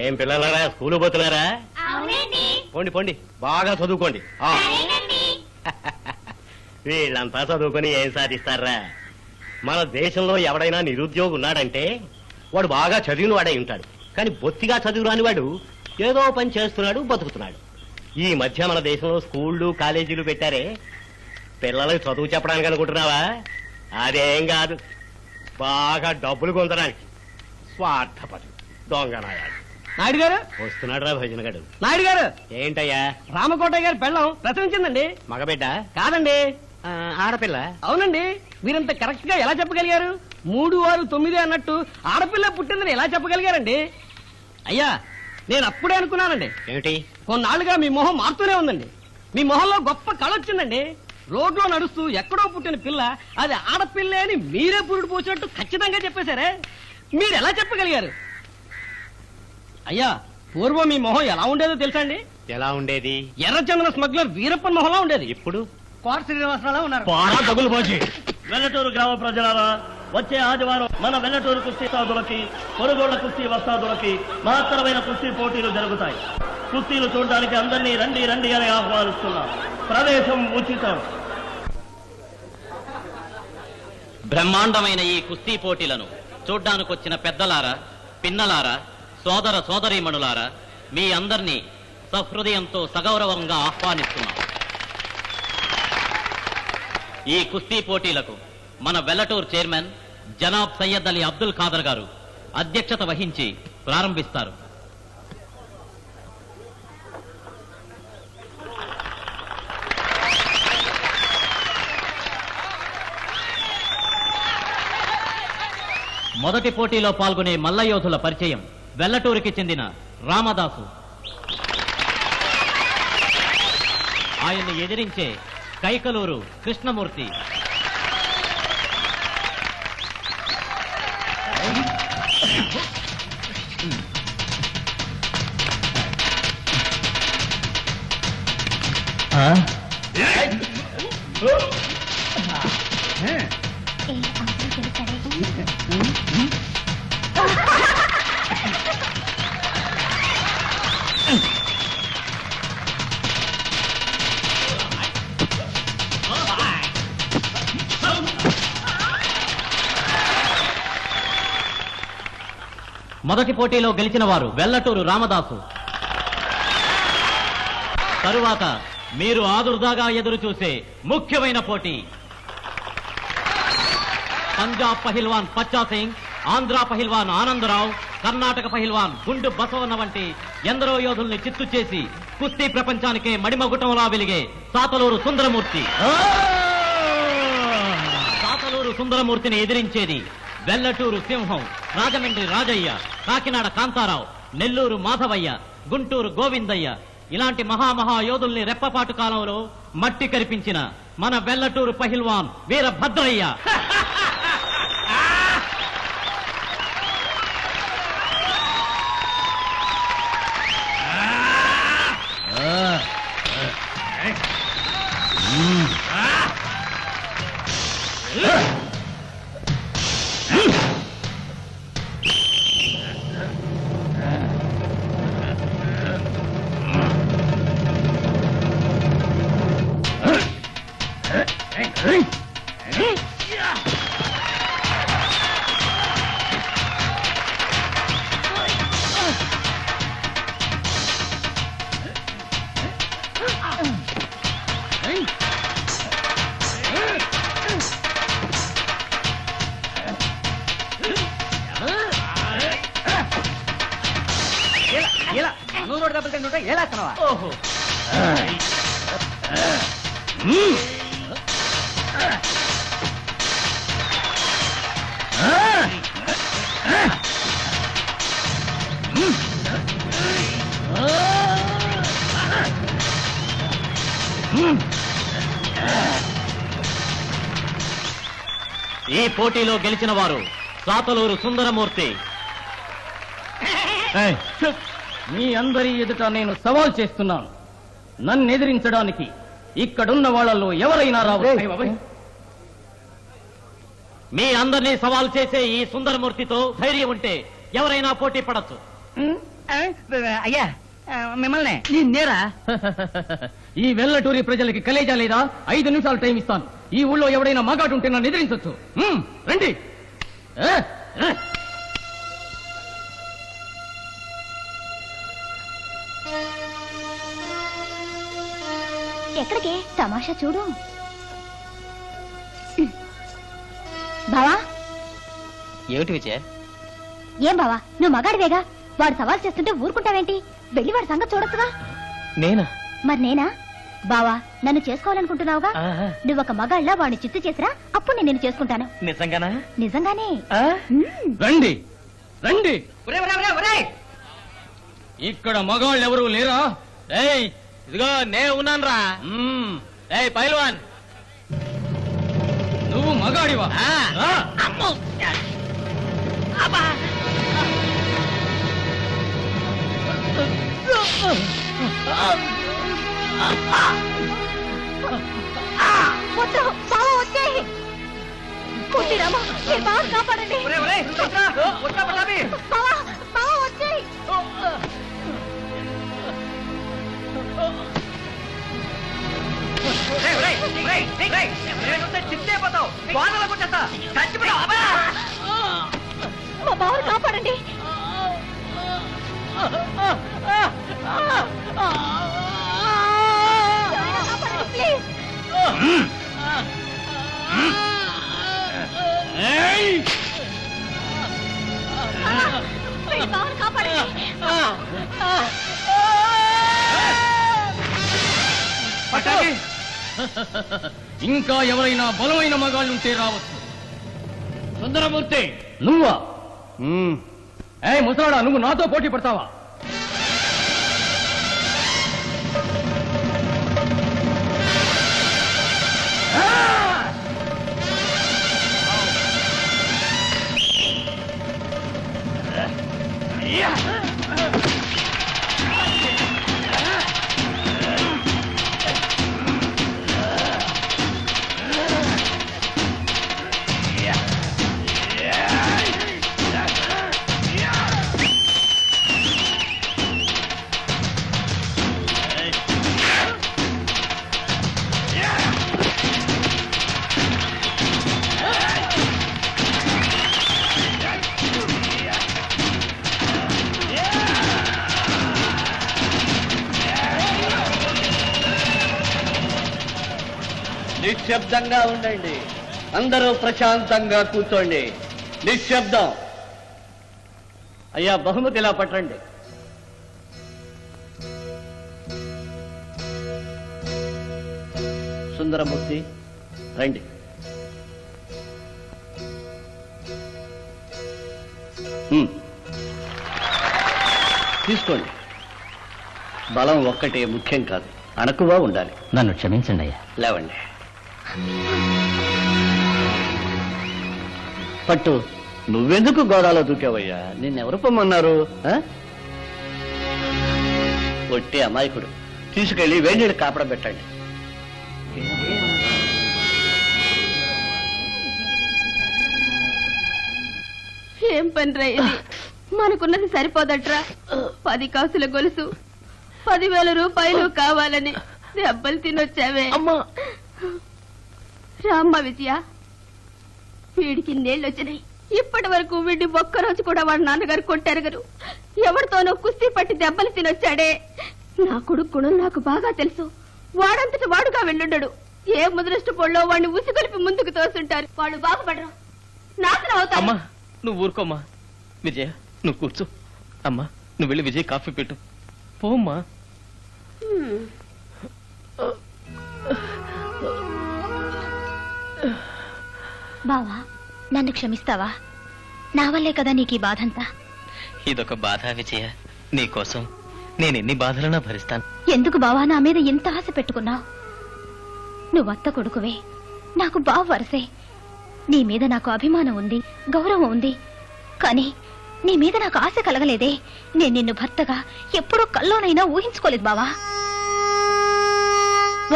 E: ఏం పిల్లలారా, స్కూలు పోతున్నారా? పోండి పోండి, బాగా చదువుకోండి. వీళ్ళంతా చదువుకొని ఏం సాధిస్తారా? మన దేశంలో ఎవడైనా నిరుద్యోగి ఉన్నాడంటే వాడు బాగా చదివిన వాడై ఉంటాడు. కానీ బొత్తిగా చదువురాని వాడు ఏదో పని చేస్తున్నాడు, బతుకుతున్నాడు. ఈ మధ్య మన దేశంలో స్కూళ్ళు, కాలేజీలు పెట్టారే, పిల్లలకు చదువు చెప్పడానికి అనుకుంటున్నావా? అదేం కాదు, బాగా డబ్బులు పొందడానికి. స్వార్థపడు, దొంగనాయాడు.
G: నాయుడు గారు
E: వస్తున్నాడు రా భజనగాడు.
G: నాయుడు గారు,
E: ఏంటయ్యా?
G: రామకోటయ్య గారి పెళ్ళం ప్రసవించిందండి.
E: మగబిడ్డ?
G: కాదండి,
E: ఆడపిల్ల.
G: అవునండి. మీరంత కరెక్ట్ గా ఎలా చెప్పగలిగారు? 3, 6, 9 అన్నట్టు ఆడపిల్ల పుట్టిందని ఎలా చెప్పగలిగారండి? అయ్యా, నేను అప్పుడే అనుకున్నానండి.
E: ఏమిటి?
G: కొన్నాళ్ళుగా మీ మొహం మారుతూనే ఉందండి. మీ మొహంలో గొప్ప కళ వచ్చిందండి. రోడ్లో నడుస్తూ ఎక్కడో పుట్టిన పిల్ల అది ఆడపిల్లే అని మీరే పురుడు పోసినట్టు ఖచ్చితంగా చెప్పేశారే. మీరు ఎలా చెప్పగలిగారు? అయ్యా, పూర్వం మీ మొహం ఎలా ఉండేదో తెలుసా అండి?
E: ఎలా ఉండేది?
G: ఎర్రచందన స్మగ్లర్ వీరప్పన్ మొహంలా ఉండేది.
E: ఇప్పుడు
G: కోట శ్రీనివాసరావు ఉన్నారు.
H: వెల్లటూరు గ్రామ ప్రజలారా, వచ్చే ఆదివారం మన వెల్లటూరు కుస్తీ సాధులకి, కొనుగోళ్ల కుస్తీ వస్తాదులకి మహత్తరమైన కుస్తీ పోటీలు జరుగుతాయి. కుస్తీలు చూడడానికి అందరినీ రండి రండి అని ఆహ్వానిస్తున్నాం. ప్రవేశం ఉచితం.
F: బ్రహ్మాండమైన ఈ కుస్తీ పోటీలను చూడ్డానికొచ్చిన పెద్దలారా, పిన్నలారా, సోదర సోదరీమణులారా, మీ అందరినీ సహృదయంతో సగౌరవంగా ఆహ్వానిస్తున్నాం. ఈ కుస్తీ పోటీలకు మన వెల్లటూరు చైర్మన్ జనాబ్ సయ్యద్ అలీ అబ్దుల్ ఖాదర్ గారు అధ్యక్షత వహించి ప్రారంభిస్తారు. మొదటి పోటీలో పాల్గొనే మల్లయోధుల పరిచయం. వెల్లటూరుకి చెందిన రామదాసు, ఆయన్ని ఎదిరించే కైకలూరు కృష్ణమూర్తి, మొదటి పోటీలో గెలిచిన వారు వెల్లటూరు రామదాసు. తరువాత మీరు ఆదుర్దాగా ఎదురు చూసే ముఖ్యమైన పోటీ పంజాబ్ పహిల్వాన్ పచ్చా సింగ్, ఆంధ్ర పహిల్వాన్ ఆనందరావు, కర్ణాటక పహిల్వాన్ గుండు బసవన్న వంటి ఎందరో యోధుల్ని చిత్తు చేసి కుస్తీ ప్రపంచానికే మడిమగుటంలా వెలిగే సాతలూరు సుందరమూర్తి. సాతలూరు సుందరమూర్తిని ఎదిరించేది వెల్లటూరు సింహం రాజమండ్రి రాజయ్య, కాకినాడ కాంతారావు, నెల్లూరు మాధవయ్య, గుంటూరు గోవిందయ్య. ఇలాంటి మహామహా యోధుల్ని రెప్పపాటు కాలంలో మట్టి కరిపించిన మన వెల్లటూరు పహిల్వాన్ వీరభద్రయ్య. ఓహో, ఈ పోటీలో గెలిచిన వారు సాతలూరు సుందరమూర్తి. మీ అందరి ఎదుట నేను సవాల్ చేస్తున్నాను. నన్ను ఎదిరించడానికి ఇక్కడున్న వాళ్ళలో ఎవరైనా రావచ్చు. మీ అందరినీ సవాల్ చేసే ఈ సుందరమూర్తితో ధైర్యం ఉంటే ఎవరైనా పోటీ పడచ్చు.
B: అయ్యా మిమ్మల్ని నేరా?
G: ఈ వెల్లటూరి ప్రజలకి కలేజా లేదా? 5 నిమిషాలు టైం ఇస్తాను. ఈ ఊళ్ళో ఎవడైనా మగాడు ఉంటే నన్ను ఎదిరించవచ్చు. రండి.
C: ఎక్కడికి? తమాషా చూడు. బావా,
B: ఏమిటి విజయ?
C: ఏం బావా, నువ్వు మగాడివేగా, వాడు సవాల్ చేస్తుంటే ఊరుకుంటావేంటి? వెళ్ళి వాడి సంగతి చూడొచ్చుగా.
B: నేనా?
C: మరి నేనా? బావా, నన్ను చేసుకోవాలనుకుంటున్నావుగా, నువ్వు ఒక మగాళ్ళ వాడిని చిత్తు చేసిరా, అప్పుడు నేను నిన్ను చేసుకుంటాను.
B: నిజంగానా?
C: నిజంగానే.
G: రండి రండి. ఇక్కడ మగాళ్ళు ఎవరు లేరా?
A: ఏయ్, ఇదిగో నే ఉన్నాను రా. ఏయ్ పైల్వాన్,
G: నువ్వు మగాడివా?
A: అమ్మో.
C: వద్దు, బావ వచ్చేయ్. కొట్టిరామా, ఈ బావని కాపాడండి. బావ, బావ వచ్చేయ్. బావని కాపాడండి. ఎవరైనా కాపాడండి, ప్లీజ్. వీడి బావని కాపాడండి.
A: ఇంకా ఎవరైనా బలమైన మగాళ్ళుంటే రావచ్చు. సుందరమూర్తి నువ్వా? ముసలాడా, నువ్వు నాతో పోటీ పడతావా?
B: నిశ్శబ్దంగా ఉండండి. అందరూ ప్రశాంతంగా కూర్చోండి. నిశ్శబ్దం. అయ్యా, బహుమతి ఇలా పట్టండి. సుందరమూర్తి రండి. తీసుకోండి. బలం ఒక్కటే ముఖ్యం కాదు, అణకువా ఉండాలి.
F: నన్ను క్షమించండి అయ్యా.
B: లేవండి. పట్టు, నువ్వెందుకు గోదాలో దూకావయ్యా? నిన్నెవరు పొమ్మన్నారు? ఒట్టి అమాయకుడు. తీసుకెళ్లి వేడినీళ్ళు కాపడం పెట్టండి.
C: ఏం పని రా ఇది? మనకున్నది సరిపోదట్రా. 10 కాసుల గొలుసు, 10,000 రూపాయలు కావాలని దెబ్బలు తినొచ్చావే. రామ్మ విజయ, వీడికి నేళ్ళు వచ్చినాయి. ఇప్పటి వరకు వీడిని ఒక్కరోజు కూడా వాడు నాన్నగారు కొట్టారు. ఎవరితోనో కుస్తీ పట్టి దెబ్బలు తినొచ్చాడే. నా కొడుకు గుణం నాకు బాగా తెలుసు. వాడంతటి వాడుగా వెళ్ళుండడు. ఏ ముదరష్ట పొళ్ళో వాడిని ఉసిగొలిపి ముందుకు తోస్తుంటారు. వాళ్ళు బాగుపడరు, నాశనం అవుతారు.
A: అమ్మా, నువ్వు ఊరుకోమ్మా. విజయ, నువ్వు కూర్చో. అమ్మా, నువ్వు వెళ్ళి విజయ్ కాఫీ పెట్టు. పోమ్మా.
C: బావా, నన్ను క్షమిస్తావా? నా వల్లే కదా నీకు ఈ బాధంతా.
A: ఇదొక బాధ విజయ. నీకోసం నేను ఎన్ని బాధలన్నా భరిస్తాను.
C: ఎందుకు బావా నా మీద ఎంత ఆశ పెట్టుకున్నావు? నువ్వు అత్త కొడుకువే, నాకు బావ వరసే. నీ మీద నాకు అభిమానం ఉంది, గౌరవం ఉంది. కానీ నీ మీద నాకు ఆశ కలగలేదే. నేను నిన్ను భర్తగా ఎప్పుడూ కల్లోనైనా ఊహించుకోలేదు బావా.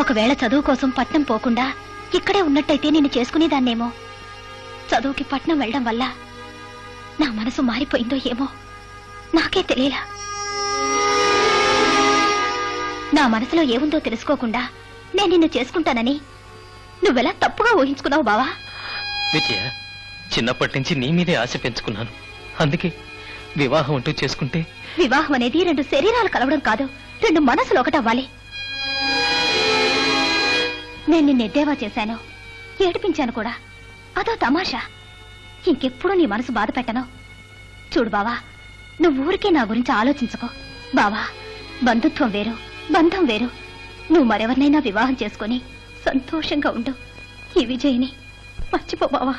C: ఒకవేళ చదువు కోసం పట్నం పోకుండా ఇక్కడే ఉన్నట్టయితే నిన్ను చేసుకునేదాన్నేమో. చదువుకి పట్నం వెళ్ళడం వల్ల నా మనసు మారిపోయిందో ఏమో నాకే తెలియలా. నా మనసులో ఏముందో తెలుసుకోకుండా నేను నిన్ను చేసుకుంటానని నువ్వెలా తప్పుగా ఊహించుకున్నావు బావా?
A: విజయ, చిన్నప్పటి నుంచి నీ మీదే ఆశ పెంచుకున్నాను. అందుకే వివాహం అంటూ చేసుకుంటే.
C: వివాహం అనేది 2 శరీరాలు కలవడం కాదు, 2 మనసులు ఒకటవ్వాలి. నేను నిన్ను ఎద్దేవా చేశాను, ఏడిపించాను కూడా. అదో తమాషా. ఇంకెప్పుడు నీ మనసు బాధ పెట్టను. చూడు బావా, నువ్వు ఊరికే నా గురించి ఆలోచించుకో. బావా, బంధుత్వం వేరు, బంధం వేరు. నువ్వు మరెవరినైనా వివాహం చేసుకుని సంతోషంగా ఉండు. ఈ విజయ్ని మర్చిపో బావా.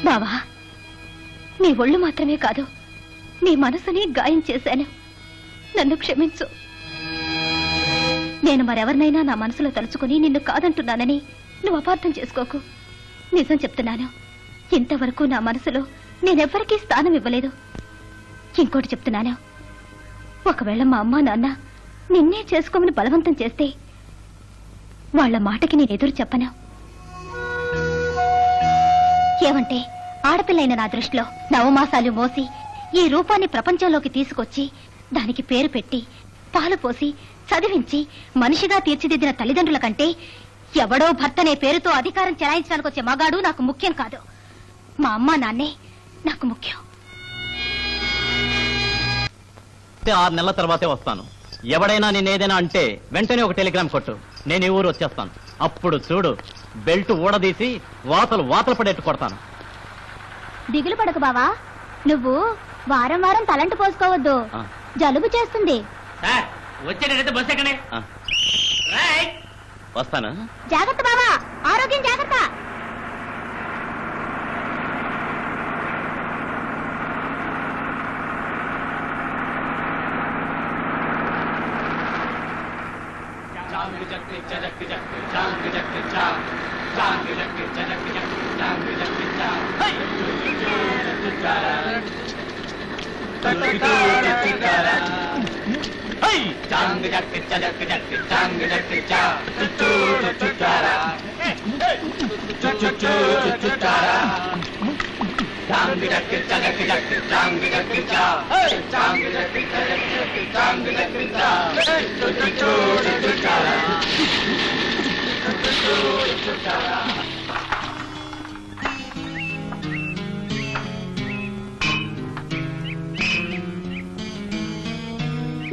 C: బావా, నీ ఒళ్ళు మాత్రమే కాదు, నీ మనసుని గాయం చేశాను. నన్ను క్షమించు. నేను మరెవరినైనా నా మనసులో తలుచుకుని నిన్ను కాదంటున్నానని నువ్వు అపార్థం చేసుకోకు. నిజం చెప్తున్నాను, ఇంతవరకు నా మనసులో నేనెవ్వరికీ స్థానం ఇవ్వలేదు. ఇంకోటి చెప్తున్నాను, ఒకవేళ మా అమ్మా నాన్న నిన్నే చేసుకోమని బలవంతం చేస్తే వాళ్ల మాటకి నేను ఎదురు చెప్పను. ఏమంటే, ఆడపిల్లైన నా దృష్టిలో నవమాసాలు మోసి ఈ రూపాన్ని ప్రపంచంలోకి తీసుకొచ్చి దానికి పేరు పెట్టి పాలు పోసి చదివించి మనిషిగా తీర్చిదిద్దిన తల్లిదండ్రుల కంటే ఎవడో భర్తనే పేరుతో అధికారం చెలాయించడానికి వచ్చే మగాడు నాకు ముఖ్యం కాదు. మా అమ్మ నాన్నే నాకు ముఖ్యం.
F: 6 నెలల తర్వాతే వస్తాను. ఎవడైనా నేనేదైనా అంటే వెంటనే ఒక టెలిగ్రామ్ కొట్టు, నేను ఈ ఊరు వచ్చేస్తాను. అప్పుడు చూడు, బెల్ట్ ఊడదీసి వాతలు పడేట్టు కొడతాను.
C: దిగులు పడకు బావా, నువ్వు వారం వారం తలంటు పోసుకోవద్దు,
F: ఆ.
C: జలుబు చేస్తుంది.
B: వచ్చేటైతే బస్ ఎక్కడే
F: ఆ. వస్తాను.
C: జాగ్రత్త బావా, ఆరోగ్యం జాగ్రత్త.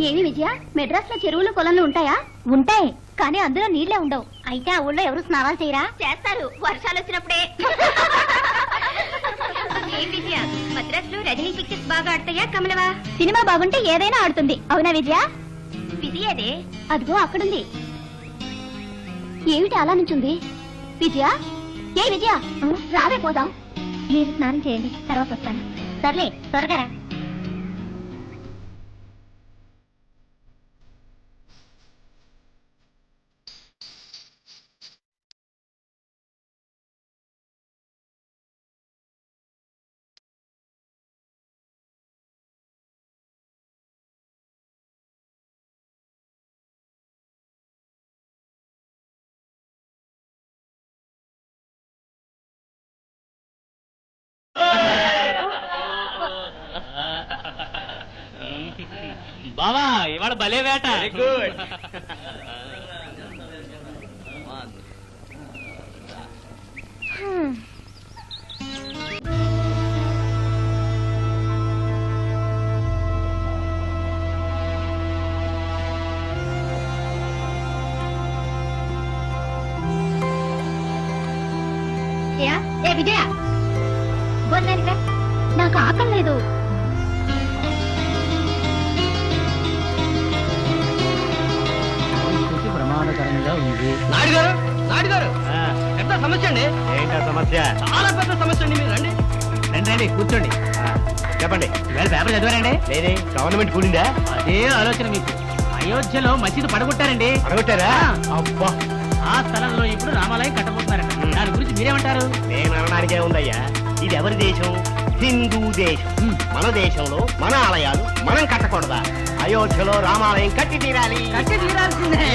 C: ఏమి విజయ, మెడ్రాస్ లో చెరువులు కొలంలు ఉంటాయా? ఉంటాయి, కానీ అందులో నీళ్లే ఉండవు. అయితే ఆ ఊళ్ళో ఎవరు స్నానాలు చేయరా? చేస్తారు, వర్షాలు వచ్చినప్పుడే. విజయ, మద్రాస్ లో రజనీ పిక్చర్స్ బాగా ఆడతాయా కమలవా? సినిమా బాగుంటే ఏదైనా ఆడుతుంది. అవునా విజయ? విజయదే అదిగో అక్కడుంది. ఏమిటి అలా నుంచుంది? విజయ, ఏ విజయ, రావే పోదాం. మీరు స్నానం చేయండి, తర్వాత వస్తాను. సర్లే, త్వరగా రా.
F: బావా, ఇవాళ భలే వేట.
A: గుడ్.
C: ఏ విజయ, భోజనానికి రా. నాకు ఆకలి లేదు.
F: ప్రమాదకరంగా ఉంది.
B: నాయుడు గారు, నాయుడు గారు, పెద్ద సమస్య అండి,
E: ఏంటా సమస్య?
B: చాలా పెద్ద సమస్య అండి. మీరు రండి.
E: రండి కూర్చోండి. చెప్పండి.
F: ఇవాళ పేపర్ చదివారండి?
E: లేదే, గవర్నమెంట్ కూడిందా?
F: అదే ఆలోచన మీకు. అయోధ్యలో మసీదు పడగొట్టారండి.
E: అడగొట్టారా? అబ్బా,
F: ఆ స్థలంలో ఇప్పుడు రామాలయం కట్టబోతున్నారట. దాని గురించి మీరేమంటారు?
E: నేను అనడానికే ఉందయ్యా. ఇది ఎవరి దేశం? హిందూ దేశం. మన దేశంలో మన ఆలయాలు మనం కట్టకూడదా? అయోధ్యలో రామాలయం కట్టి తీరాలి.
B: కట్టి తీరాల్సిందే.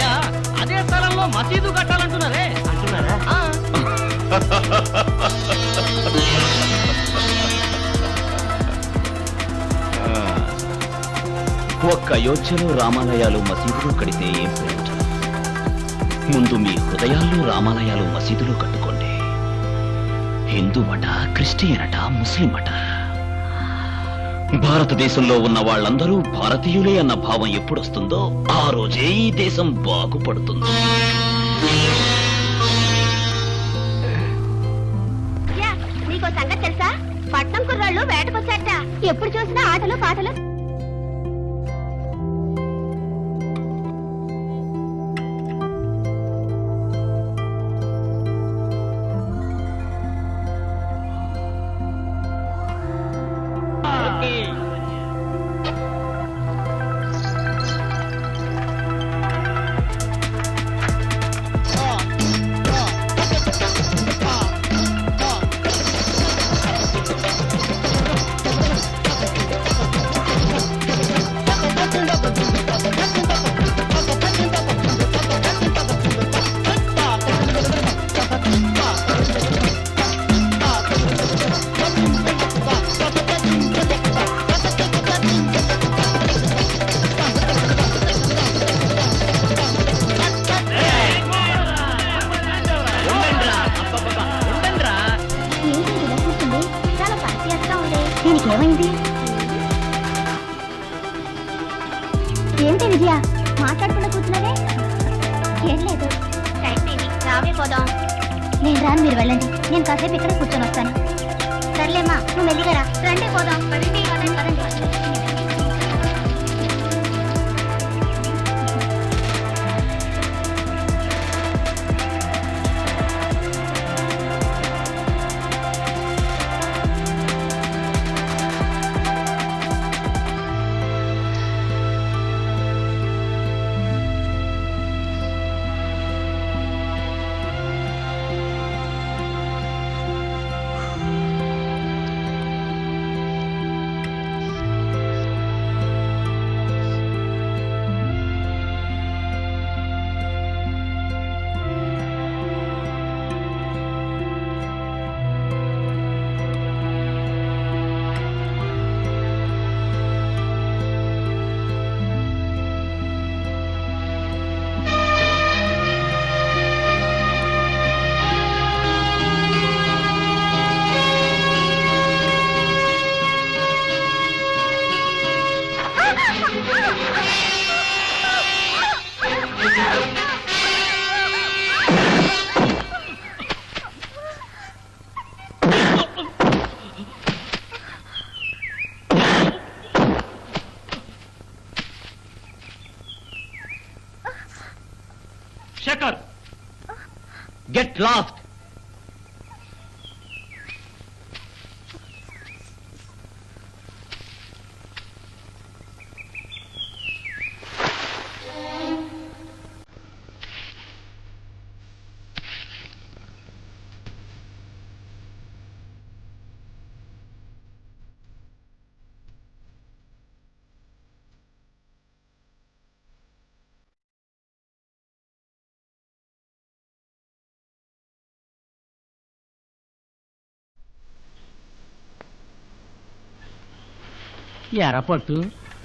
B: అదే స్థలంలో మసీదు కట్టాలంటున్నారే.
E: అంటున్నారా?
D: ఒక్క అయోధ్యలో రామాలయాలు మసీదులు కడితే ఏం ప్రయోజనం? ముందు మీ హృదయాల్లో రామాలయాలు మసీదులు కట్టుకోండి. హిందూ అట, క్రిస్టియన్ అట, ముస్లిం అట, భారతదేశంలో ఉన్న వాళ్ళందరూ భారతీయులే అన్న భావం ఎప్పుడొస్తుందో ఆ రోజే ఈ దేశం బాగుపడుతుంది.
C: నీకో సంగతి తెలుసా? పట్నం కుర్రాళ్ళు వేటకొచ్చారట. ఎప్పుడు చూసినా ఆటలు పాటలు. ఏమైంది? ఏమిటి విజయ మాట్లాడకుండా కూర్చున్నారే? ఏం లేదు, రావే పోదాం. నేను రాను, మీరు వెళ్ళండి. నేను కాసేపు ఇక్కడ కూర్చొని వస్తాను. సర్లేమ్మా, నువ్వు మెల్లిగా రా. రండి పోదాం. పదండి, పదండి, పదండి.
F: Shekhar, get lost.
G: ఎరా పట్టు,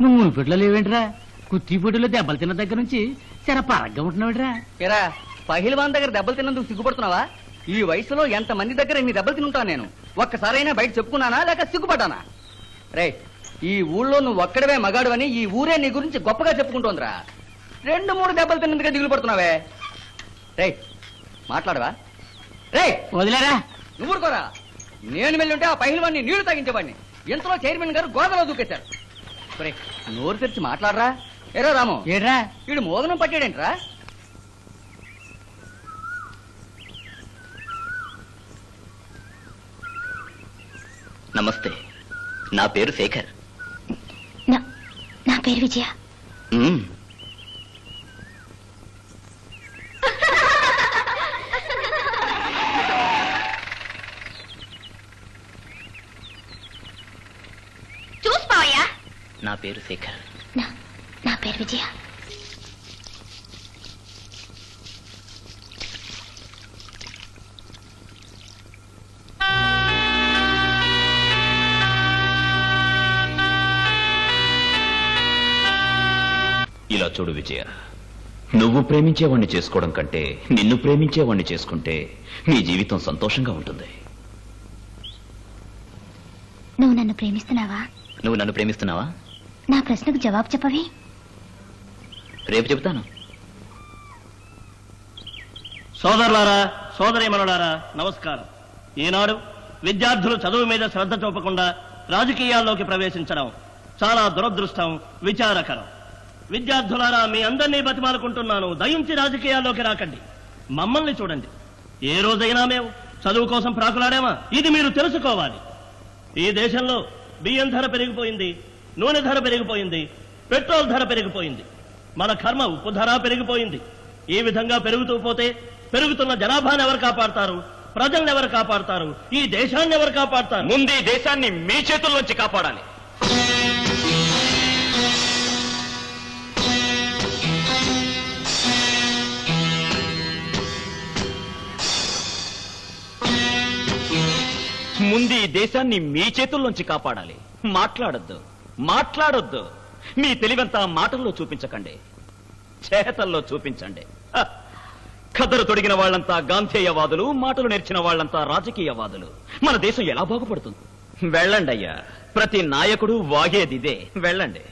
G: నువ్వు మునిపెట్లో లేవేంట్రా? కుత్తిపొడిలో దెబ్బలు తిన్న దగ్గర నుంచి చాలా పరగ్గా ఉంటున్నావుట్రా.
B: ఏరా, పహిల్వాన్ దగ్గర దెబ్బలు తిన్నందుకు సిగ్గుపడుతున్నావా? ఈ వయసులో ఎంత మంది దగ్గర ఇన్ని దెబ్బలు తినుంటా నేను? ఒక్కసారైనా బయట చెప్పుకున్నానా లేక సిగ్గుపడ్డానా? రే, ఈ ఊళ్ళో నువ్వు ఒక్కడవే మగాడు అని ఈ ఊరే నీ గురించి గొప్పగా చెప్పుకుంటోందిరా. 2-3 దెబ్బలు తిన్నందుకే దిగులు పడుతున్నావే. రే, మాట్లాడవా? రే,
G: వదిలేరా.
B: నువ్వు ఊరుకోరా. నేను వెళ్ళుంటే ఆ పహిల్వాన్ని నీళ్లు తాగించేవాడిని. ఎంతలో చైర్మన్ గారు గోదాలో దూకేశారు. రే, నోరు తెరిచి మాట్లాడరా. ఏరా రాము,
G: ఏడ్రా?
B: వీడు మోగనం పట్టాడేంట్రా?
D: నమస్తే, నా పేరు శేఖర్.
C: నా పేరు విజయ. చూసుకోవయ్యా.
D: నా పేరు శేఖర్.
C: నా పేరు విజయ.
D: ఇలా చూడు విజయ, నువ్వు ప్రేమించేవాణ్ణి చేసుకోవడం కంటే నిన్ను ప్రేమించేవాణ్ణి చేసుకుంటే నీ జీవితం సంతోషంగా ఉంటుంది.
C: నువ్వు నన్ను ప్రేమిస్తున్నావా?
D: నువ్వు నన్ను ప్రేమిస్తున్నావా?
C: నా ప్రశ్నకు జవాబు చెప్పవే.
D: రేపు చెబుతాను.
H: సోదరులారా, సోదరీమణులారా, నమస్కారం. ఈనాడు విద్యార్థులు చదువు మీద శ్రద్ధ చూపకుండా రాజకీయాల్లోకి ప్రవేశించడం చాలా దురదృష్టం, విచారకరం. విద్యార్థులారా, మీ అందరినీ బతిమాలుకుంటున్నాను, దయించి రాజకీయాల్లోకి రాకండి. మమ్మల్ని చూడండి. ఏ రోజైనా మేము చదువు కోసం ప్రాకులాడామా? ఇది మీరు తెలుసుకోవాలి. ఈ దేశంలో బియ్యం ధర పెరిగిపోయింది, నూనె ధర పెరిగిపోయింది, పెట్రోల్ ధర పెరిగిపోయింది. మన కర్మ ఉప్పు ధర పెరిగిపోయింది. ఈ విధంగా పెరుగుతూ పోతే పెరుగుతున్న జనాభాను ఎవరు కాపాడతారు? ప్రజల్ని ఎవరు కాపాడతారు? ఈ దేశాన్ని ఎవరు కాపాడతారు?
D: ముందు ఈ దేశాన్ని మీ చేతుల్లోంచి కాపాడాలి. ముందు ఈ దేశాన్ని మీ చేతుల్లోంచి కాపాడాలి. మాట్లాడొద్దు, మాట్లాడొద్దు. మీ తెలివంతా మాటల్లో చూపించకండి, చేతల్లో చూపించండి. ఖద్దరు తొడిగిన వాళ్లంతా గాంధేయవాదులు, మాటలు నేర్చిన వాళ్లంతా రాజకీయవాదులు. మన దేశం ఎలా బాగుపడుతుంది?
F: వెళ్ళండి అయ్యా, ప్రతి నాయకుడు వాగేదిదే. వెళ్ళండి.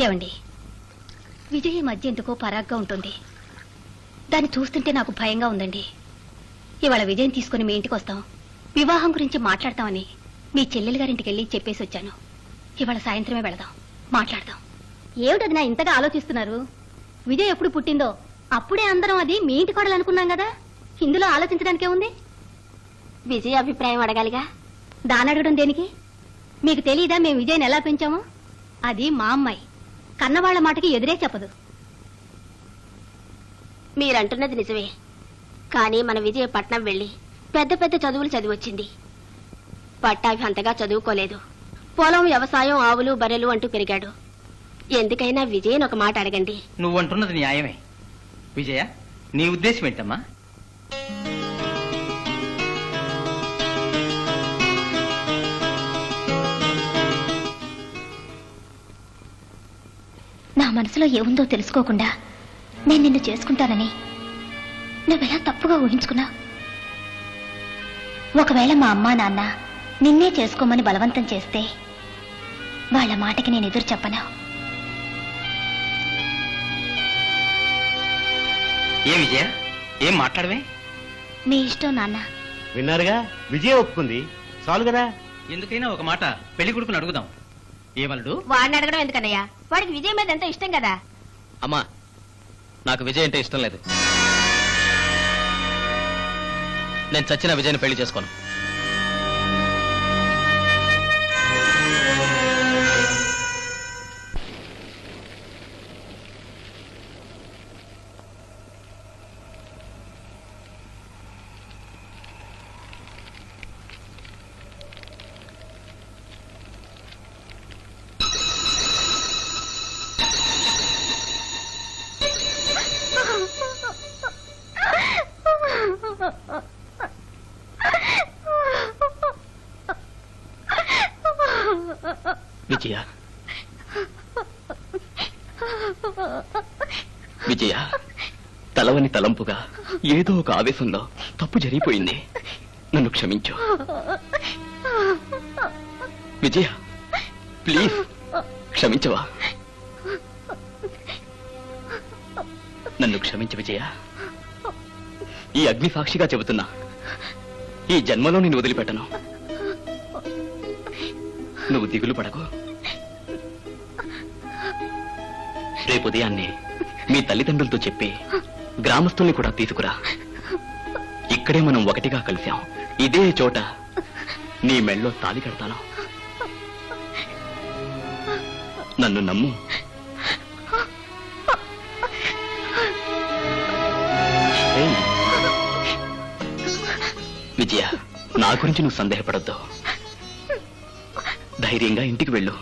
C: ఏమండి, విజయ్ ఈ మధ్య ఎందుకో పరాగ్గా ఉంటుంది. దాన్ని చూస్తుంటే నాకు భయంగా ఉందండి. ఇవాళ విజయం తీసుకుని మీ ఇంటికి వస్తాం, వివాహం గురించి మాట్లాడతామని మీ చెల్లెలు గారింటికి వెళ్ళి చెప్పేసి వచ్చాను. ఇవాళ సాయంత్రమే వెళదాం, మాట్లాడదాం. ఏమిటది నా ఇంతగా ఆలోచిస్తున్నారు? విజయ్ ఎప్పుడు పుట్టిందో అప్పుడే అందరం అది మీ ఇంటి కోడలు అనుకున్నాం కదా. ఇందులో ఆలోచించడానికే ఉంది. విజయ్ అభిప్రాయం అడగాలిగా. దాని అడగడం దేనికి? మీకు తెలియదా మేము విజయ్ని ఎలా పెంచామో? అది మా అమ్మాయి, కన్నవాళ్ల మాటకి ఎదురే చెప్పదు.
I: మీరంటున్నది నిజమే, కానీ మన విజయ పట్నం వెళ్ళి పెద్ద పెద్ద చదువులు చదివొచ్చింది. పట్టాభి అంతగా చదువుకోలేదు. పొలం, వ్యవసాయం, ఆవులు, బర్రెలు అంటూ పెరిగాడు. ఎందుకైనా విజయన్ ఒక మాట అడగండి.
B: నువ్వంటున్నది న్యాయమే. విజయ, నీ ఉద్దేశం ఏంటమ్మా?
C: నా మనసులో ఏముందో తెలుసుకోకుండా నేను నిన్ను చేసుకుంటానని నువ్వెలా తప్పుగా ఊహించుకున్నా? ఒకవేళ మా అమ్మా నాన్న నిన్నే చేసుకోమని బలవంతం చేస్తే వాళ్ళ మాటకి నేను ఎదురు చెప్పను.
B: ఏ విజయ, ఏం మాట్లాడవే?
C: మీ ఇష్టం నాన్న.
E: విన్నారుగా, విజయ ఒప్పుకుంది. చాలు కదా.
B: ఎందుకైనా ఒక మాట పెళ్లి కొడుకుని అడుగుదాం. ఏమలుడు?
I: వాడిని అడగడం ఎందుకన్నయ్యా? వాడికి విజయ్ మీద ఎంతో ఇష్టం కదా.
A: అమ్మా, నాకు విజయ్ అంటే ఇష్టం లేదు. నేను చచ్చిన విజయ్ని పెళ్లి చేసుకోను.
D: విజయ, విజయ, తలవని తలంపుగా ఏదో ఒక ఆవేశంలో తప్పు జరిగిపోయింది. నన్ను క్షమించు విజయ, ప్లీజ్ క్షమించవా? నన్ను క్షమించు విజయ. ఈ అగ్ని సాక్షిగా చెబుతున్నా, ఈ జన్మలో నేను వదిలిపెట్టను. నువ్వు దిగులు పడకు. రేపు ఉదయాన్నే మీ తల్లిదండ్రులతో చెప్పి గ్రామస్తుల్ని కూడా తీసుకురా. ఇక్కడే మనం ఒకటిగా కలిశాం. ఇదే చోట నీ మెళ్ళో తాళి కడతాను. నన్ను నమ్ము. ఏయ్, విజయ, నా గురించి నువ్వు సందేహపడొద్దు. ధైర్యంగా ఇంటికి వెళ్ళు.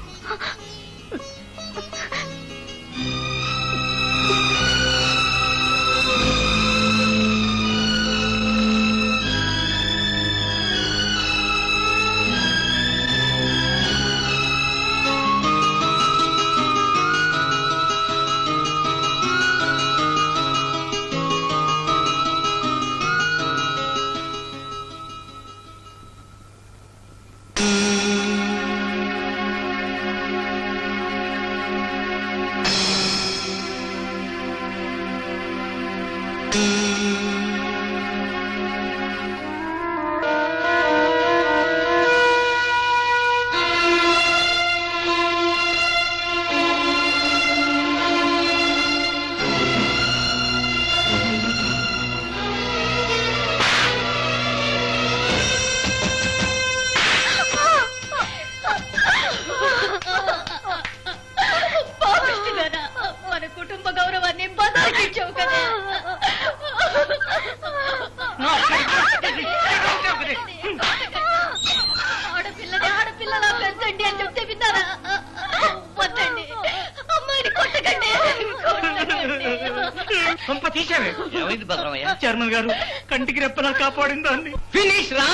A: పంప తీసావే.
B: ఏమైంది భద్రమయ్య?
A: చైర్మన్ గారు కంటికి రెప్పలా కాపాడింది దాన్ని.
B: ఫినిష్ రా.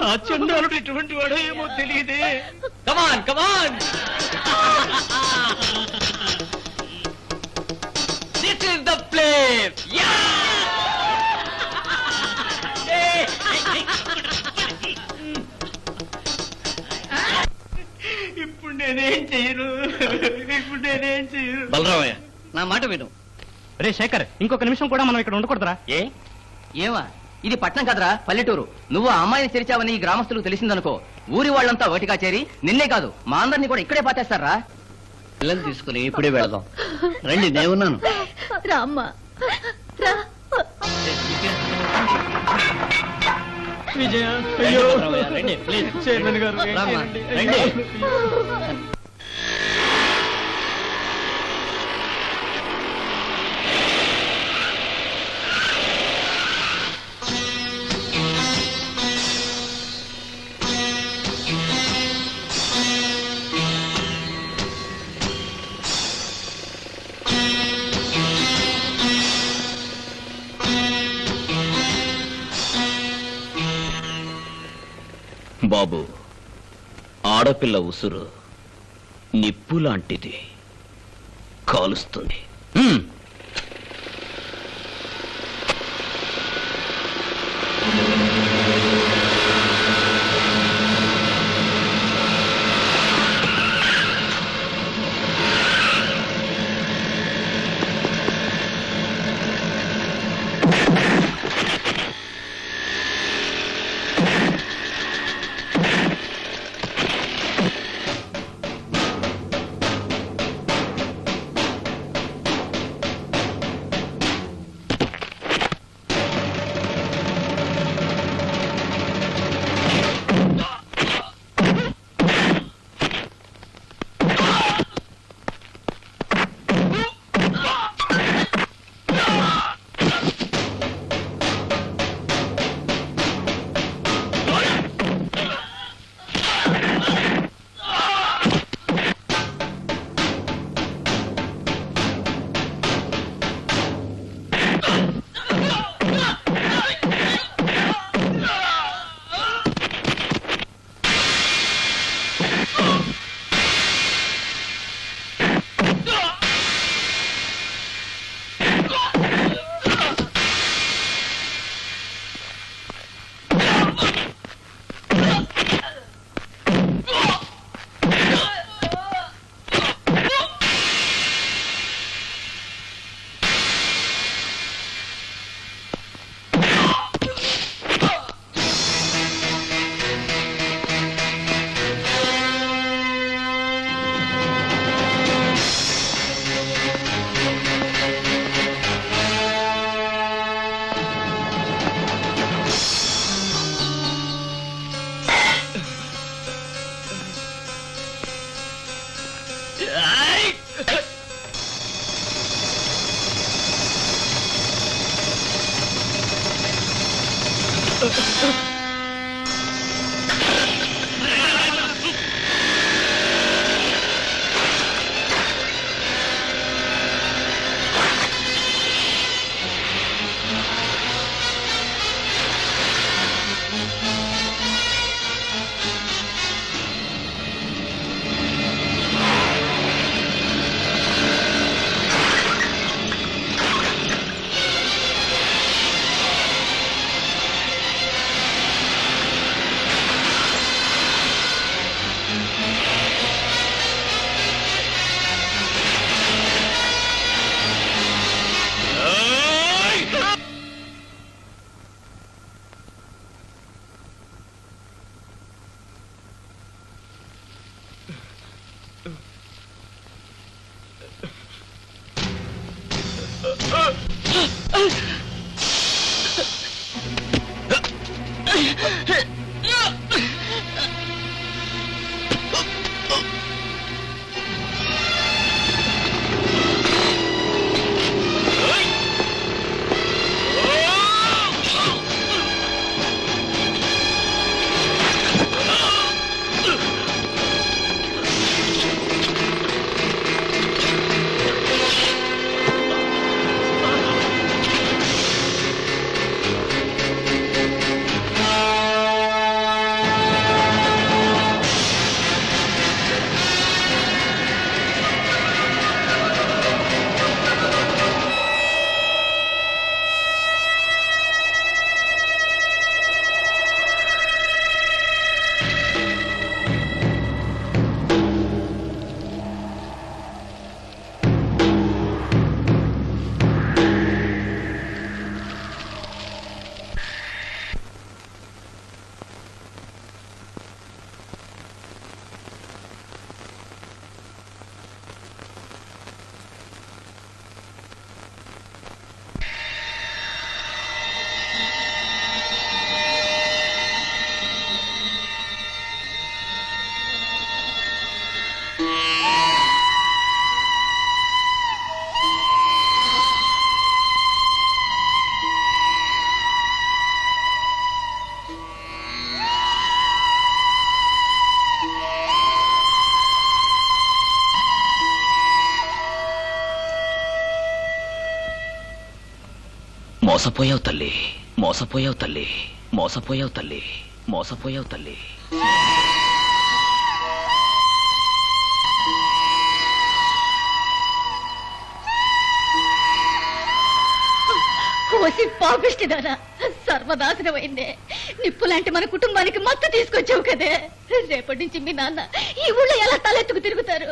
A: ఆ చండాలుడు ఇటువంటి వాడో ఏమో తెలియదే.
B: Come on come on. This is the place.
A: ఇప్పుడు నేనేం చేయను, ఇప్పుడు నేనేం చేయను.
B: బలరామయ్య నా మాట విను.
G: రే శేఖర్, ఇంకొక నిమిషం కూడా మనం ఇక్కడ ఉండకూడదురా?
B: ఏమా ఇది పట్నం కదరా, పల్లెటూరు. నువ్వు ఆ అమ్మాయిని తెరిచావని ఈ గ్రామస్తులకు తెలిసిందనుకో, ఊరి వాళ్ళంతా ఒకటిగా చేరి నిన్నే కాదు మా అందరినీ కూడా ఇక్కడే పాతేస్తారా. పిల్లలు తీసుకుని ఇప్పుడే వెళదాం. రండి, నేనున్నాను.
C: రామ్మా రా.
A: విజయ, అయ్యో.
B: రండి ప్లీజ్.
A: చైర్మన్ గారు
B: రామ్మా,
A: రండి.
B: రండి.
D: బాబు, ఆడపిల్ల ఉసురు నిప్పు లాంటిది, కాలుస్తుంది. మోసపోయావు తల్లి, మోసపోయావు తల్లి, మోసపోయావు తల్లి, మోసపోయావు తల్లి.
C: ఓసి పాపిష్టిదానా, సర్వనాశనమైందే. నిప్పులాంటి మన కుటుంబానికి మత్తు తీసుకొచ్చావు కదే. రేపటి నుంచి మీ నాన్న ఈ ఊళ్ళో ఎలా తలెత్తుకు తిరుగుతారు?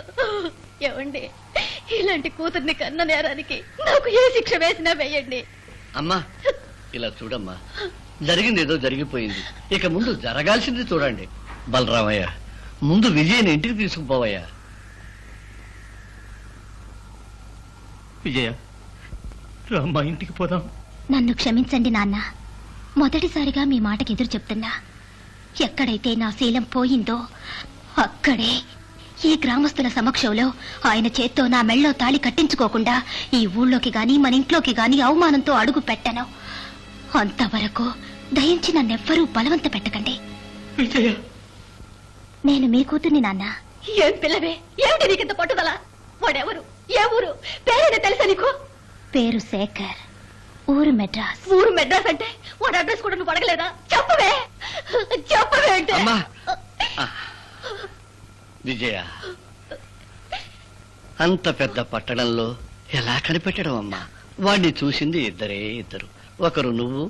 C: ఏవండి, ఇలాంటి కూతుర్ని కన్న నేరానికి నాకు ఏ శిక్ష వేసినా వేయండి.
G: అమ్మా ఇలా చూడమ్మా, జరిగింది ఏదో జరిగిపోయింది, ఇక ముందు జరగాల్సింది చూడండి. బలరామయ్య, ముందు విజయని ఇంటికి తీసుకుపోవయ్యా.
H: విజయ, రామ్మా, ఇంటికి పోదాం.
C: నన్ను క్షమించండి నాన్న, మొదటిసారిగా మీ మాటకి ఎదురు చెప్తున్నా. ఎక్కడైతే నా శీలం పోయిందో అక్కడే ఈ గ్రామస్తుల సమక్షంలో ఆయన చేత్తో నా మెళ్ళో తాళి కట్టించుకోకుండా ఈ ఊళ్ళోకి గాని మన ఇంట్లోకి గాని అవమానంతో అడుగు పెట్టను. అంతవరకు దయించి నన్నెవ్వరూ బలవంత పెట్టకండి.
H: విజయ,
C: నేను మీ కూతుర్ని నాన్న. ఏం పిల్లవే, ఏమిటి నీకింత పట్టుదల? వాడెవరు, ఏ ఊరు, పేరేదో తెలుసా నీకు? పేరు శేఖర్, ఊరు మెడ్రాస్. ఊరు మెడ్రాస్ అంటే వాడు అడ్రస్ కూడా నువ్వు అడగలేదా? చెప్పవే, చెప్పవే అంటే.
G: అమ్మా విజయ, అంత పెద్ద పట్టణంలో ఎలా కనిపెట్టడం అమ్మా? వాడిని చూసింది ఇద్దరు, ఒకరు నువ్వు,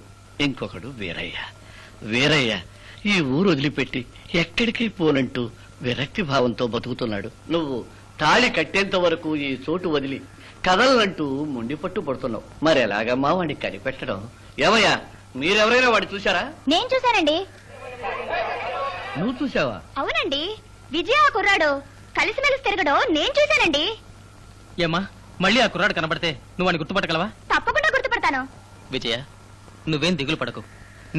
G: ఇంకొకడు వీరయ్య. వీరయ్య ఈ ఊరు వదిలిపెట్టి ఎక్కడికి పోనంటూ విరక్తి భావంతో బతుకుతున్నాడు. నువ్వు తాళి కట్టేంత వరకు ఈ చోటు వదిలి కదలనంటూ మొండి పట్టు పడుతున్నావు. మరి ఎలాగమ్మా వాడిని కనిపెట్టడం? ఏమయ్యా, మీరెవరైనా వాడిని చూశారా?
C: నేను చూశానండి.
G: నువ్వు చూసావా?
C: అవునండి, విజయ కుర్రాడు కలిసిమెలిసి తిరగడం నేను చూశానండి.
A: ఏమ్మా, మళ్ళీ ఆ కుర్రాడు కనబడితే నువ్వు వాడిని గుర్తుపట్టగలవా?
C: తప్పకుండా గుర్తుపడతాను.
A: విజయ, నువ్వేం దిగులు పడకు.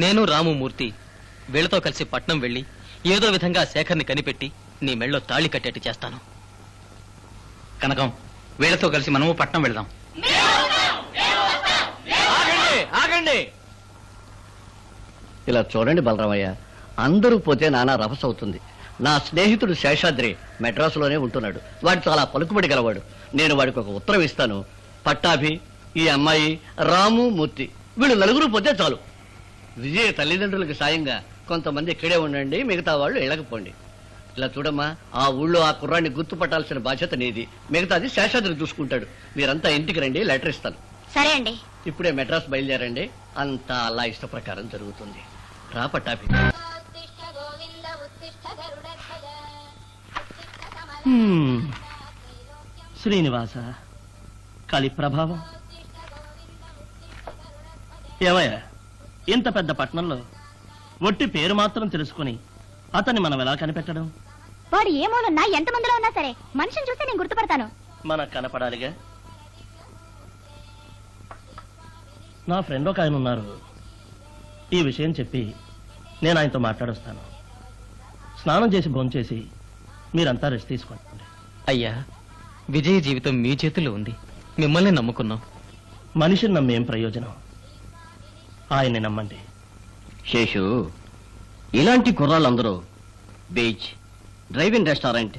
A: నేను రాము, మూర్తి వీళ్లతో కలిసి పట్నం వెళ్లి ఏదో విధంగా శేఖర్ని కనిపెట్టి నీ మెళ్ళో తాళి కట్టేట్టు చేస్తాను. కనకం, వీళ్లతో కలిసి మనము పట్నం వెళ్దాం.
B: ఆగండి.
G: ఇలా చూడండి బలరామయ్య, అందరూ పోతే నానా రభస అవుతుంది. నా స్నేహితుడు శేషాద్రి మెడ్రాసులోనే ఉంటున్నాడు. వాడు చాలా పలుకుబడి గలవాడు. నేను వాడికి ఒక ఉత్తరం ఇస్తాను. పట్టాభి, ఈ అమ్మాయి, రాము, మూర్తి వీళ్ళు నలుగురు పోతే చాలు. విజయ తల్లిదండ్రులకు సాయంగా కొంతమంది ఇక్కడే ఉండండి, మిగతా వాళ్ళు ఇళ్ళకపోండి. ఇలా చూడమ్మా, ఆ ఊళ్ళో ఆ కుర్రాన్ని గుర్తుపట్టాల్సిన బాధ్యత నీది, మిగతాది శేషాద్రి చూసుకుంటాడు. మీరంతా ఇంటికి రండి, లెటర్ ఇస్తాను.
C: సరే అండి.
G: ఇప్పుడే మెడ్రాస్ బయలుదేరండి, అంతా అలా ఇష్ట ప్రకారం జరుగుతుంది. రా పట్టాభి.
H: శ్రీనివాస, కలి ప్రభావం. ఏమయ్యా, ఇంత పెద్ద పట్టణంలో ఒట్టి పేరు మాత్రం తెలుసుకుని అతన్ని మనం ఎలా కనిపెట్టడం?
C: వాడు ఏ మూలన్నా ఎంతమందిలో ఉన్నా సరే మనిషిని చూస్తే నేను గుర్తుపడతాను.
H: మనకు కనపడాలిగా. నా ఫ్రెండ్ ఒక ఆయన ఉన్నారు, ఈ విషయం చెప్పి నేను ఆయనతో మాట్లాడొస్తాను. స్నానం చేసి భోంచేసి మీరంతా రెస్ట్ తీసుకోండి.
A: అయ్యా, విజయ జీవితం మీ చేతిలో ఉంది, మిమ్మల్ని నమ్ముకున్నాం.
H: మనిషిని నమ్మేం ప్రయోజనం? ఆయన్ని నమ్మండి.
G: శేషు, ఇలాంటి కుర్రాళ్ళందరూ beach, driving restaurant,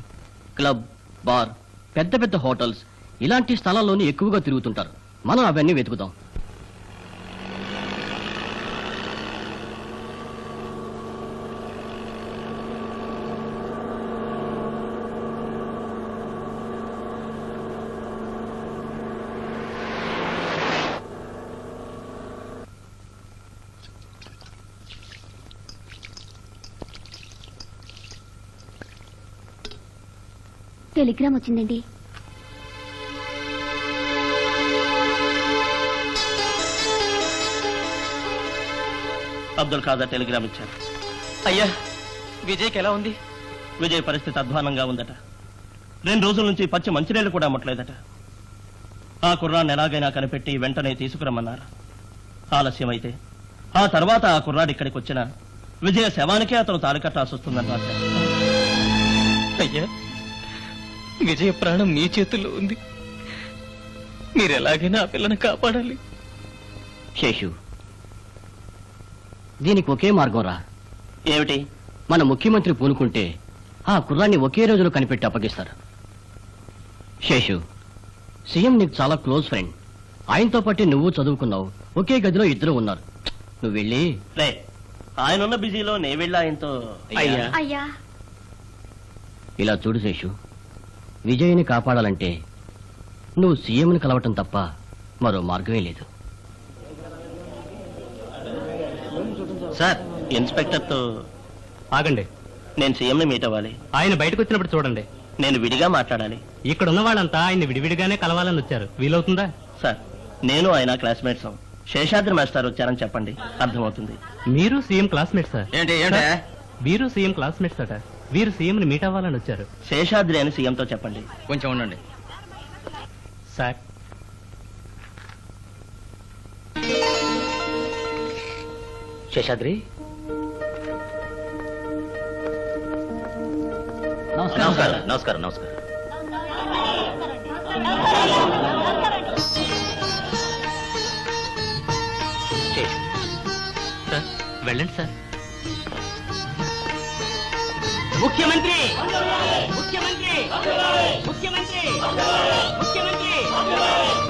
G: club, bar, పెద్ద పెద్ద హోటల్స్ ఇలాంటి స్థలాల్లోనే ఎక్కువగా తిరుగుతుంటారు. మనం అవన్నీ వెతుకుతాం.
C: టెలిగ్రామ్ వచ్చిందండి.
H: అబ్దుల్ ఖాదర్ టెలిగ్రామ్ ఇచ్చారు.
A: అయ్యా, విజయ్కి ఎలా ఉంది?
H: విజయ్ పరిస్థితి అధ్వానంగా ఉందట. 2 రోజుల నుంచి పచ్చి మంచినీళ్లు కూడా అమ్మట్లేదట. ఆ కుర్రాన్ని ఎలాగైనా కనిపెట్టి వెంటనే తీసుకురమ్మన్నారు. ఆలస్యమైతే ఆ తర్వాత ఆ కుర్రాడు ఇక్కడికి వచ్చిన విజయ శవానికే అతను తాలికట్టాల్సి వస్తుందని రాశారు.
A: అయ్యా, విజయ ప్రాణం మీ చేతుల్లో ఉంది, మీరు ఎలాగైనా ఆ పిల్లని కాపాడాలి.
G: శేషు, దీనికి ఒకే మార్గం రా.
H: ఏమిటి?
G: మన ముఖ్యమంత్రి పూనుకుంటే ఆ కుర్రాన్ని ఒకే రోజులో కనిపెట్టి అప్పగిస్తారు. శేషు, సీఎం నీకు చాలా క్లోజ్ ఫ్రెండ్. ఆయనతో పాటు నువ్వు చదువుకున్నావు, ఒకే గదిలో ఇద్దరు ఉన్నారు. నువ్వు వెళ్ళి
H: రే ఆయనున్న బిజీలో నే వెళ్ళి ఆయనతో
D: అయ్యా.
C: అయ్యా
G: ఇలా చూడు శేషు, విజయ్ని కాపాడాలంటే నువ్వు సీఎంని కలవటం తప్ప మరో మార్గమే లేదు.
H: సార్ ఇన్స్పెక్టర్తో
F: ఆగండి,
H: నేను సీఎంని మీట్ అవ్వాలి.
F: ఆయన బయటకు వచ్చినప్పుడు చూడండి.
H: నేను విడిగా మాట్లాడాలి.
F: ఇక్కడ ఉన్న వాళ్ళంతా ఆయన్ని విడివిడిగానే కలవాలని వచ్చారు. వీలవుతుందా?
H: సార్ నేను ఆయన క్లాస్మేట్స్. శేషాద్రి మాస్టర్ వచ్చారని చెప్పండి, అర్థమవుతుంది.
F: మీరు సీఎం క్లాస్మేట్స్ సార్.
B: ఏంటి ఏంటి
F: వీరు సీఎం క్లాస్మేట్స్ అట. వీరు సీఎం ని మీట్ అవ్వాలని వచ్చారు.
H: శేషాద్రి అని సీఎంతో చెప్పండి.
B: కొంచెం ఉండండి.
F: సార్
D: శేషాద్రి,
G: నమస్కారం.
D: నమస్కారం. నమస్కారం. శేషు,
F: సార్ వెళ్ళండి సార్.
G: ముఖ్యమంత్రి ముఖ్యమంత్రి ముఖ్యమంత్రి ముఖ్యమంత్రి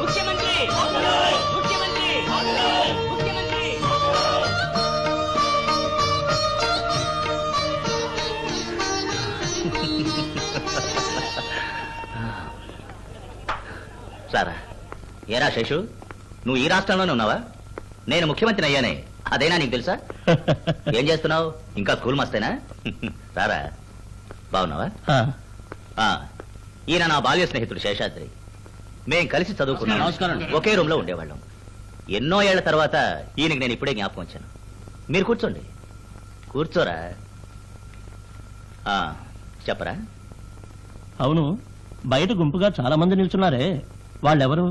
G: ముఖ్యమంత్రి ముఖ్యమంత్రి ముఖ్యమంత్రి
D: సారా ఏరా శేషు, నువ్వు ఈ రాష్ట్రంలోనే ఉన్నావా? నేను ముఖ్యమంత్రిని అయ్యానే, అదేనా నీకు తెలుసా? ఏం చేస్తున్నావు? ఇంకా స్కూల్ మస్తేనా? రారా, బాగున్నావా? ఆ, ఈయన నా బాల్య స్నేహితుడు శేషాద్రి. మేం కలిసి చదువుకున్నాం,
G: నమస్కారం.
D: ఒకే రూమ్ లో ఉండేవాళ్ళం. ఎన్నో ఏళ్ల తర్వాత ఈయనకి నేను ఇప్పుడే జ్ఞాపకం వచ్చాను. మీరు కూర్చోండి. కూర్చోరా. ఆ, చెప్పరా.
H: అవును, బయట గుంపుగా చాలా మంది నిల్చున్నారే, వాళ్ళెవరు?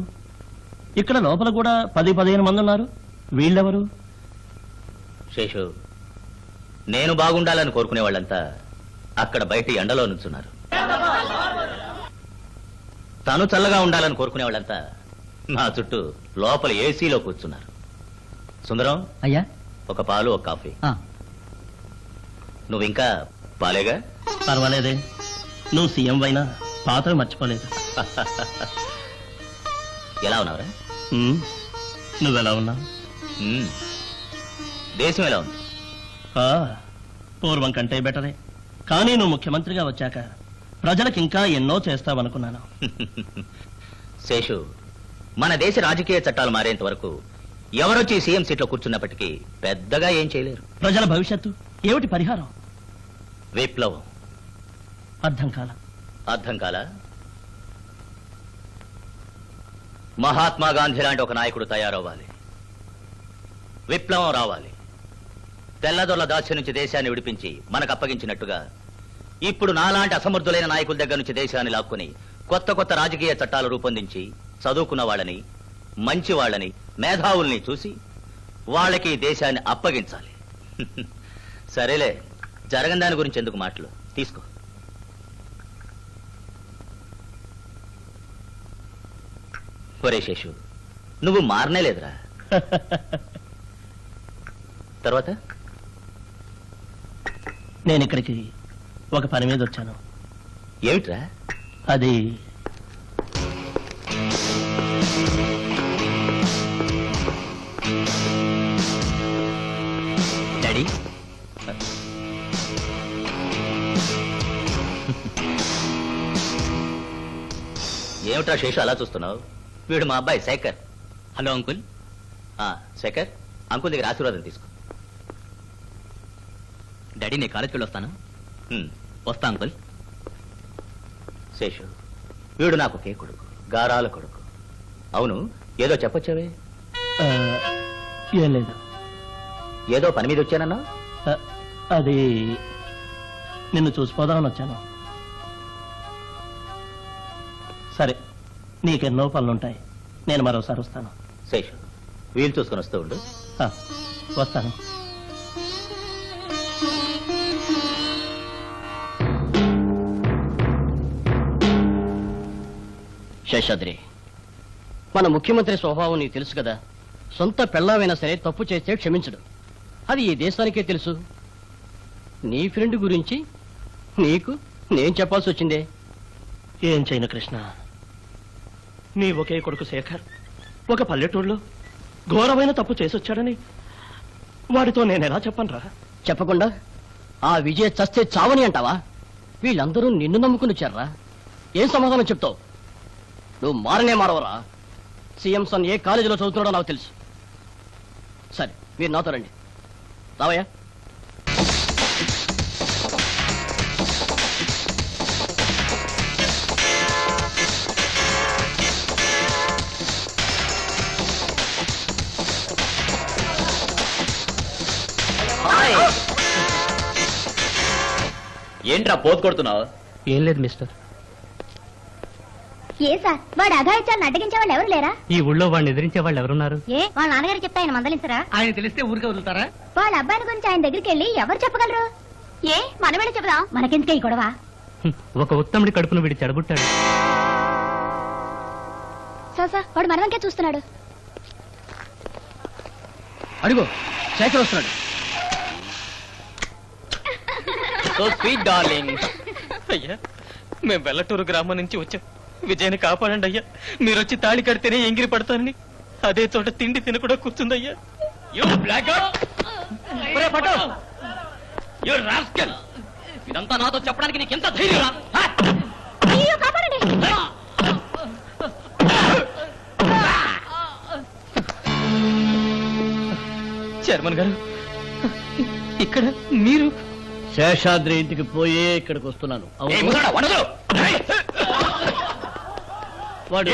H: ఇక్కడ లోపల కూడా 10-15 మంది ఉన్నారు, వీళ్ళెవరు?
D: శేషు, నేను బాగుండాలని కోరుకునే వాళ్ళంతా అక్కడ బయట ఎండలో నుంచున్నారు. తను చల్లగా ఉండాలని కోరుకునే వాళ్ళంతా నా చుట్టూ లోపల ఏసీలో కూర్చున్నారు. సుందరం,
G: అయ్యా
D: ఒక పాలు, ఒక కాఫీ. నువ్వు ఇంకా పాలేగా?
H: పర్వాలేదే, నువ్వు సీఎం అయినా పాత్ర మర్చిపోలేదు.
D: ఎలా ఉన్నావురా?
H: నువ్వెలా ఉన్నావు?
D: ఉమ్. దేశం ఎలా ఉంది?
H: పూర్వం కంటే బెటరే, కానీ నువ్వు ముఖ్యమంత్రిగా వచ్చాక ప్రజలకు ఇంకా ఎన్నో చేస్తావనుకున్నాను.
D: శేషు, మన దేశ రాజకీయ చట్టాలు మారేంత వరకు ఎవరొచ్చి సీఎం సీట్లో కూర్చున్నప్పటికీ పెద్దగా ఏం చేయలేరు.
H: ప్రజల భవిష్యత్తు ఏమిటి పరిహారం?
D: విప్లవం.
H: అర్థం కాల.
D: అర్థం కాలా? మహాత్మా గాంధీ లాంటి ఒక నాయకుడు తయారవ్వాలి, విప్లవం రావాలి. తెల్లదొరల దాస్యం నుంచి దేశాన్ని విడిపించి మనకు అప్పగించినట్టుగా ఇప్పుడు నాలాంటి అసమర్థులైన నాయకుల దగ్గర నుంచి దేశాన్ని లాక్కుని కొత్త కొత్త రాజకీయ చట్టాలు రూపొందించి చదువుకున్న వాళ్ళని, మంచి వాళ్ళని, మేధావుల్ని చూసి వాళ్ళకి దేశాన్ని అప్పగించాలి. సరేలే, జరగని దాని గురించి ఎందుకు మాటలు? తీసుకో. ఒరే శేషు, నువ్వు మారనే లేదురా. తర్వాత
H: నేను ఇక్కడికి ఒక పని మీద వచ్చాను.
D: ఏమిట్రా?
H: అది
D: డాడీ, ఏమిట్రా శేషు అలా చూస్తున్నావు? వీడు మా అబ్బాయి Shekhar.
B: Hello uncle.
D: Shekhar, uncle దగ్గర ఆశీర్వాదం తీసుకో.
B: డాడీ నేను కాలేజ్కి వెళ్ళొస్తాను. వస్తా అంకుల్.
D: శేషు, వీడు నాకు ఒకే కొడుకు, గారాల కొడుకు. అవును, ఏదో చెప్పొచ్చావే?
H: ఏం లేదు.
D: ఏదో పని మీద వచ్చానన్నా?
H: అది నిన్ను చూసిపోదామని వచ్చాను. సరే, నీకెన్నో పనులుంటాయి, నేను మరోసారి వస్తాను.
D: శేషు, వీలు చూసుకొని వస్తూ ఉండు.
H: వస్తాను.
G: శేషాద్రి, మన ముఖ్యమంత్రి స్వభావం నీకు తెలుసు కదా. సొంత పెళ్ళామైనా సరే తప్పు చేస్తే క్షమించడు. అది ఈ దేశానికే తెలుసు. నీ ఫ్రెండ్ గురించి నీకు నేను చెప్పాల్సి వచ్చిందే.
H: ఏం చేయను కృష్ణ, నీ ఒకే కొడుకు శేఖర్ ఒక పల్లెటూరులో ఘోరమైన తప్పు చేసొచ్చాడని వాడితో నేను ఎలా చెప్పనురా?
G: చెప్పకుండా ఆ విజయ చస్తే చావని అంటావా? వీళ్ళందరూ నిన్ను నమ్ముకుని వచ్చారా? ఏం సమాధానం చెప్తావు? నువ్వు మారనే మారవరా? సీఎం సన్ ఏ కాలేజీలో చదువుతున్నాడో నాకు తెలుసు. సరే, మీరు నాతో రండి. రావయ్యా.
D: ఏంట్రా పోతు కొడుతున్నావు?
F: ఏం లేదు మిస్టర్.
C: ఏ సార్, వాడు అఘాయిత్యాలను అడ్డగించే వాళ్ళు ఎవరు లేరా?
F: ఈ ఊళ్ళో వాడిని ఎదిరించే వాళ్ళు ఎవరున్నారు?
C: ఏ వాళ్ళ నాన్నగారు చెప్తే ఆయన మందలించరా?
G: ఆయన తెలిస్తే ఊరికే వదులుతారా?
C: వాళ్ళ అబ్బాయిని గురించి ఆయన దగ్గరికి వెళ్ళి ఎవరు చెప్పగలరు? ఏ మనం వెళ్ళి చెబుదాం. మనకెందుకే ఈ గొడవ?
F: ఒక ఉత్తముడి కడుపును వీడి చెడబుట్టాడు.
C: సార్ వాడు మనవంకే చూస్తున్నాడు.
G: అడుగు, శేఖర్ వస్తున్నాడు.
A: So sweet darling. అయ్యా, మేము వెల్లటూరు గ్రామం నుంచి వచ్చాం. విజయని కాపాడండి అయ్యా. మీరు వచ్చి తాళి కడితేనే ఎంగిరి పడతానని అదే చోట తిండి తినకుండా కూర్చుందయ్యా.
B: ఇదంతా నాతో చెప్పడానికి నీకెంత ధైర్యం?
C: అయ్యో, కాపాడండి.
A: చైర్మన్ గారు, ఇక్కడ మీరు?
G: శేషాద్రి ఇంటికి పోయే ఇక్కడికి వస్తున్నాను.
F: ఏ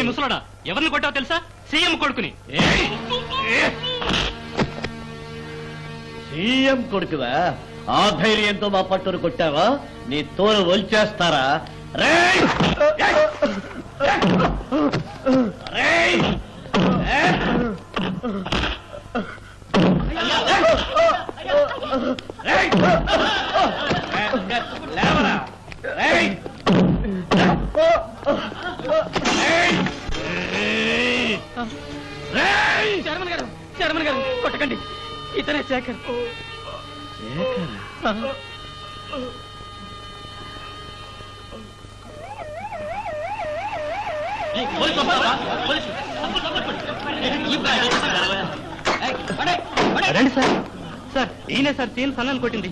F: ముసలాడా, ఎవరిని కొట్టావు తెలుసా? సీఎం కొడుకుని.
G: సీఎం కొడుకువా? ఆ ధైర్యంతో మా పట్టును కొట్టావా? నీ తోలు వల్చేస్తారా? రేయ్! రేయ్! రేయ్! లేవరా! రేయ్!
A: చైర్మన్ గారు కొట్టకండి. ఇతనే శేఖర్.
F: రండి సార్. సార్, ఈయనే సార్ సీఎం సన్నాలు కొట్టింది.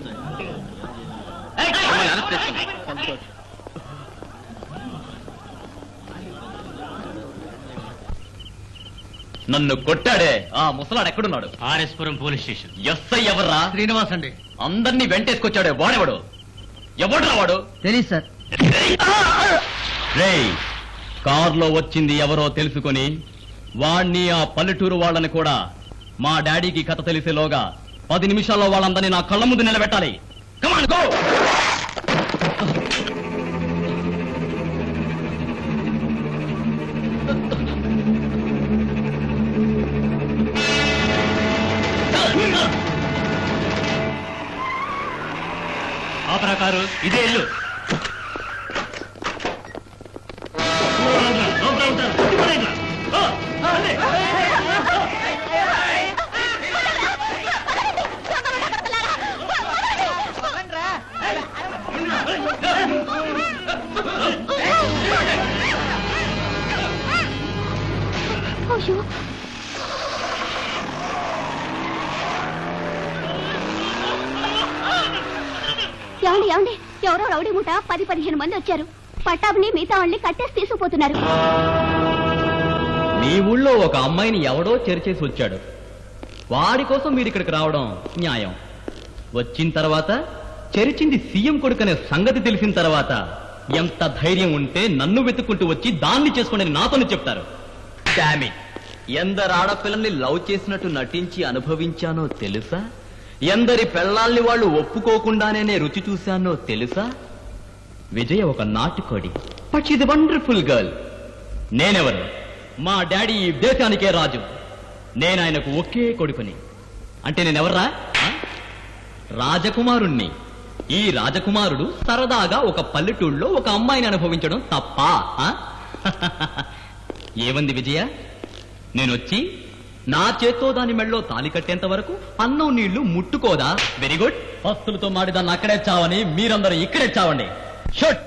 D: నన్ను కొట్టాడే ఆ ముసలాడు ఎక్కడున్నాడు?
F: RS Puram police station.
D: ఎస్ఐ ఎవర్రా?
G: శ్రీనివాస్ అండి.
D: అందరినీ వెంటేసుకొచ్చాడే వాడెవడు? ఎవడ్రా వాడు?
G: తెలీదు సార్.
D: రేయ్, కారులో వచ్చింది ఎవరో తెలుసుకొని వాణ్ణి ఆ పల్లెటూరు వాళ్ళని కూడా మా డాడీకి కథ తెలిసేలోగా 10 నిమిషాల్లో వాళ్ళందరినీ నా కళ్ళ ముందు నిలబెట్టాలి. Come on go.
F: ఆ ప్రకారు ఇదే ఇల్లు.
C: అయ్యో, ఏమండి ఏమండి, ఎవరో రౌడీ ముఠ 10-15 మంది వచ్చారు. పట్టాభిని మిగతా వాళ్ళని కట్టేసి తీసుకుపోతున్నారు.
D: మీ ఊళ్ళో ఒక అమ్మాయిని ఎవడో చెరిచేసి వచ్చాడు. వాడి కోసం మీరు ఇక్కడికి రావడం న్యాయం. వచ్చిన తర్వాత చెరిచింది సీఎం కొడుకనే సంగతి తెలిసిన తర్వాత ఎంత ధైర్యం ఉంటే నన్ను వెతుక్కుంటూ వచ్చి దాన్ని చేసుకోండి నాతోనే చెప్తారు. డామీ, ఎందరు ఆడపిల్లల్ని లవ్ చేసినట్టు నటించి అనుభవించానో తెలుసా? ఎందరి పెళ్లాల్ని వాళ్ళు ఒప్పుకోకుండానే రుచి చూశానో తెలుసా? విజయ ఒక నాటుకోడి, బట్ షీ's a వండర్ఫుల్ గర్ల్. నేనెవరు? మా డాడీ ఈ దేశానికే రాజు. నేను ఆయనకు ఒకే కొడుకుని. అంటే నేనెవర్రా? రాజకుమారుణ్ణి. ఈ రాజకుమారుడు సరదాగా ఒక పల్లెటూళ్ళలో ఒక అమ్మాయిని అనుభవించడం తప్ప? ఏమంది విజయ? నేనొచ్చి నా చేత్తో దాని మెళ్ళో తాలి కట్టేంత వరకు అన్నం నీళ్లు ముట్టుకోదా? Very good. పస్తులతో మాడి దాన్ని అక్కడే చావని మీరందరూ ఇక్కడే చావండి. షట్.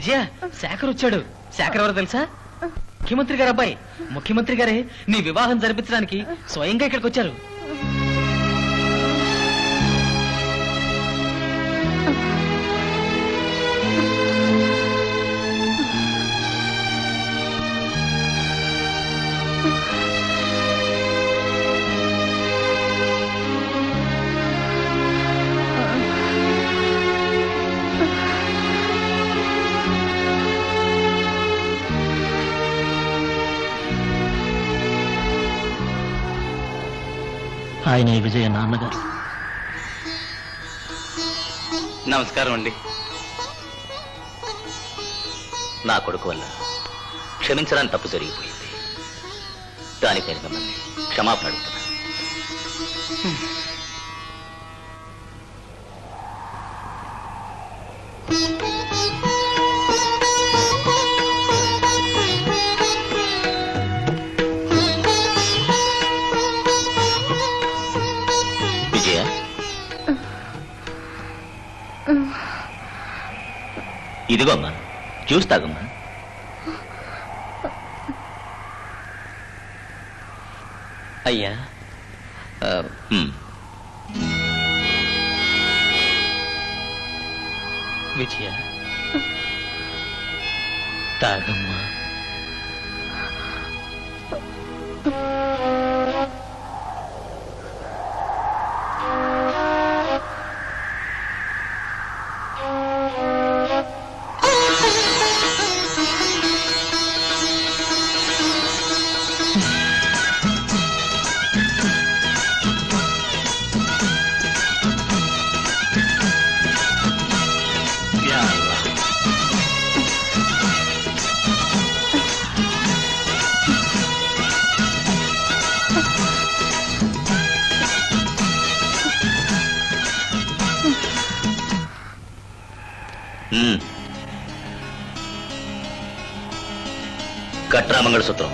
A: విజయ శేఖర్ వచ్చాడు. శేఖర్ ఎవరో తెలుసా? ముఖ్యమంత్రి గారు అబ్బాయి. ముఖ్యమంత్రి గారే నీ వివాహం జరిపించడానికి స్వయంగా ఇక్కడికి వచ్చారు.
F: ఆయన విజయ నాన్నగారు.
D: నమస్కారం అండి. నా కొడుకు వల్ల క్షమించడానికి తప్పు జరిగిపోయింది. దానిపై మిమ్మల్ని క్షమాపణ అడుగుతున్నా. విజయ, ఇదిగోమ్మా, జ్యూస్ తాగమ్మా.
A: అయ్యా విజయ తాగమ్మా.
D: కట్రా మంగళసూత్రం.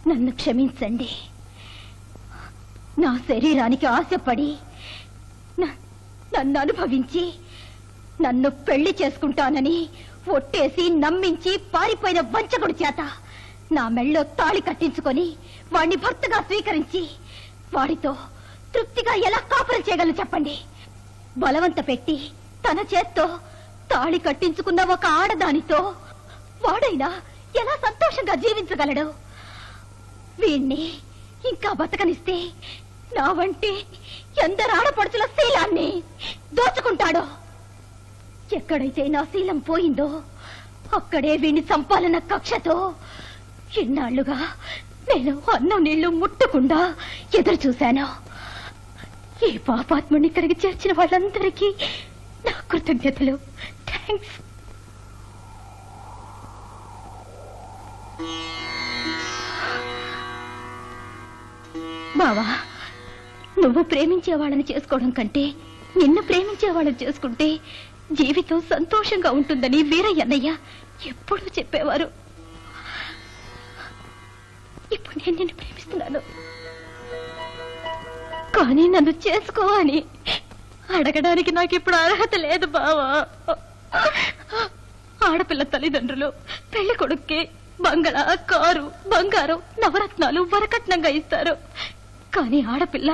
C: నన్ను క్షమించండి. నా శరీరానికి ఆశపడి నన్ను అనుభవించి నన్ను పెళ్లి చేసుకుంటానని ఒట్టేసి నమ్మించి పారిపోయిన వంచకుడి చేత నా మెళ్ళో తాళి కట్టించుకొని వాణ్ణి భర్తగా స్వీకరించి వాడితో తృప్తిగా ఎలా కాపురం చేయగలను చెప్పండి. బలవంత పెట్టి తన చేత్తో తాళి కట్టించుకున్న ఒక ఆడదానితో వాడైనా ఎలా సంతోషంగా జీవించగలడు? వీణ్ణి ఇంకా బతకనిస్తే నా వంటి ఎందరు ఆడపడుచుల శీలాన్ని దోచుకుంటాడో. ఎక్కడైతే నా శీలం పోయిందో అక్కడే వీణ్ణి చంపాలన్న కక్షతో ఇన్నాళ్లుగా నేను అన్నం నీళ్లు ముట్టకుండా ఎదురు చూశాను. ఈ పాపాత్ముడిని ఇక్కడికి చేర్చిన వాళ్ళందరికీ నా కృతజ్ఞతలు. థ్యాంక్స్. బావా, నువ్వు ప్రేమించే వాళ్ళని చేసుకోవడం కంటే నిన్ను ప్రేమించే వాళ్ళని చేసుకుంటే జీవితం సంతోషంగా ఉంటుందని వీరయ్య అన్నయ్య ఎప్పుడూ చెప్పేవారు. ఇప్పుడు నేను నిన్ను ప్రేమిస్తున్నాను, కానీ నన్ను చేసుకో అని అడగడానికి నాకు ఇప్పుడు అర్హత లేదు బావా. ఆడపిల్ల తల్లిదండ్రులు పెళ్లి కొడుక్కి బంగళా, కారు, బంగారం, నవరత్నాలు వరకట్నంగా ఇస్తారు. కానీ ఆడపిల్ల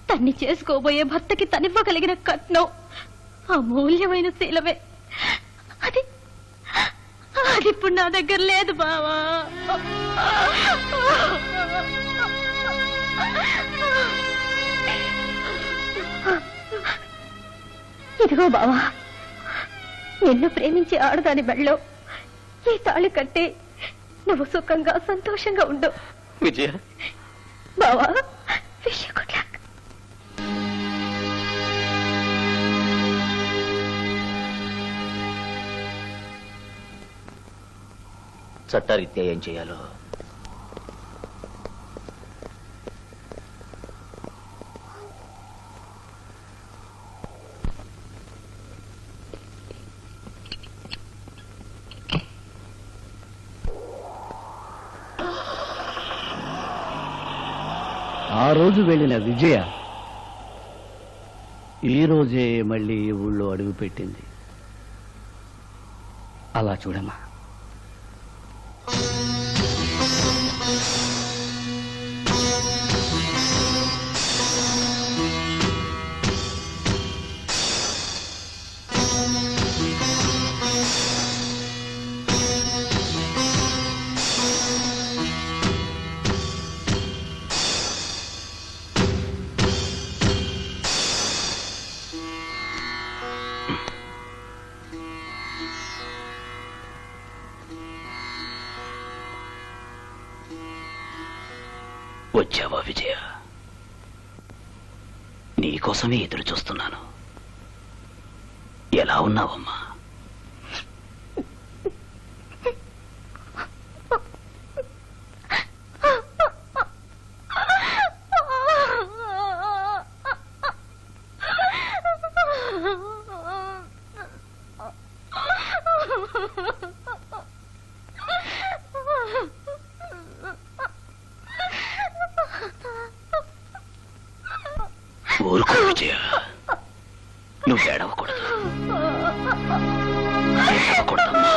C: తన్ని చేసుకోబోయే భర్తకి తనివ్వగలిగిన కట్నం అమూల్యమైన శీలమే. అది అది ఇప్పుడు నా దగ్గర లేదు బావా. ఇదిగో బావా, నిన్ను ప్రేమించే ఆడదాని మెడలో ఈ తాళి కట్టి నువ్వు సుఖంగా సంతోషంగా ఉండు.
A: విజయ,
C: బావా, విష్ యూ గుడ్ లక్.
D: చట్టరీత్యా ఏం చేయాలో
G: ఆ రోజు వెళ్ళిన విజయ ఈ రోజే మళ్ళీ ఈ ఊళ్ళో అడుగు పెట్టింది. అలా చూడమ్మా.
D: వచ్చావా విజయ? నీకోసమే ఎదురు చూస్తున్నాను. ఎలా ఉన్నావమ్మా? ఊరుకో విజయ, నువ్వు ఏడవకూడదు. ఏడవకూడదమ్మా.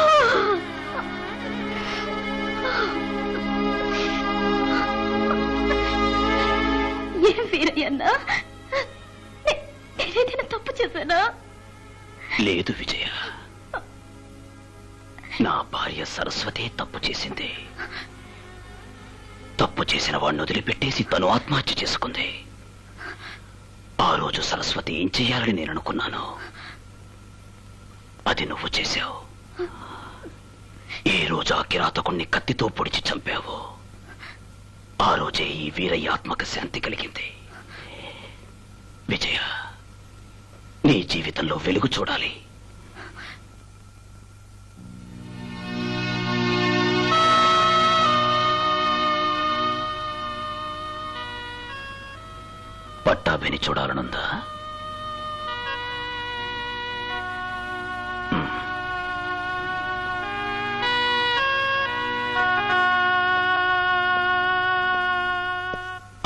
C: ఏం వీరయ్యన్నా, నేనేదైనా తప్పు చేశానా?
D: లేదు విజయ, నా భార్య సరస్వతి తప్పు చేసింది. తప్పు చేసిన వాడిని వదిలిపెట్టేసి తను ఆత్మహత్య చేసుకుంది. ఆ రోజు సరస్వతి ఏం చెయ్యాలని నేను అనుకున్నాను, అది నువ్వు చేశావు. ఏ రోజు ఆ కిరాతకుణ్ణి కత్తితో పొడిచి చంపావు, ఆ రోజే ఈ వీరయ్య ఆత్మకు శాంతి కలిగింది. విజయ, నీ జీవితంలో వెలుగు చూడాలి. పట్టాభిని చూడాలనుందా?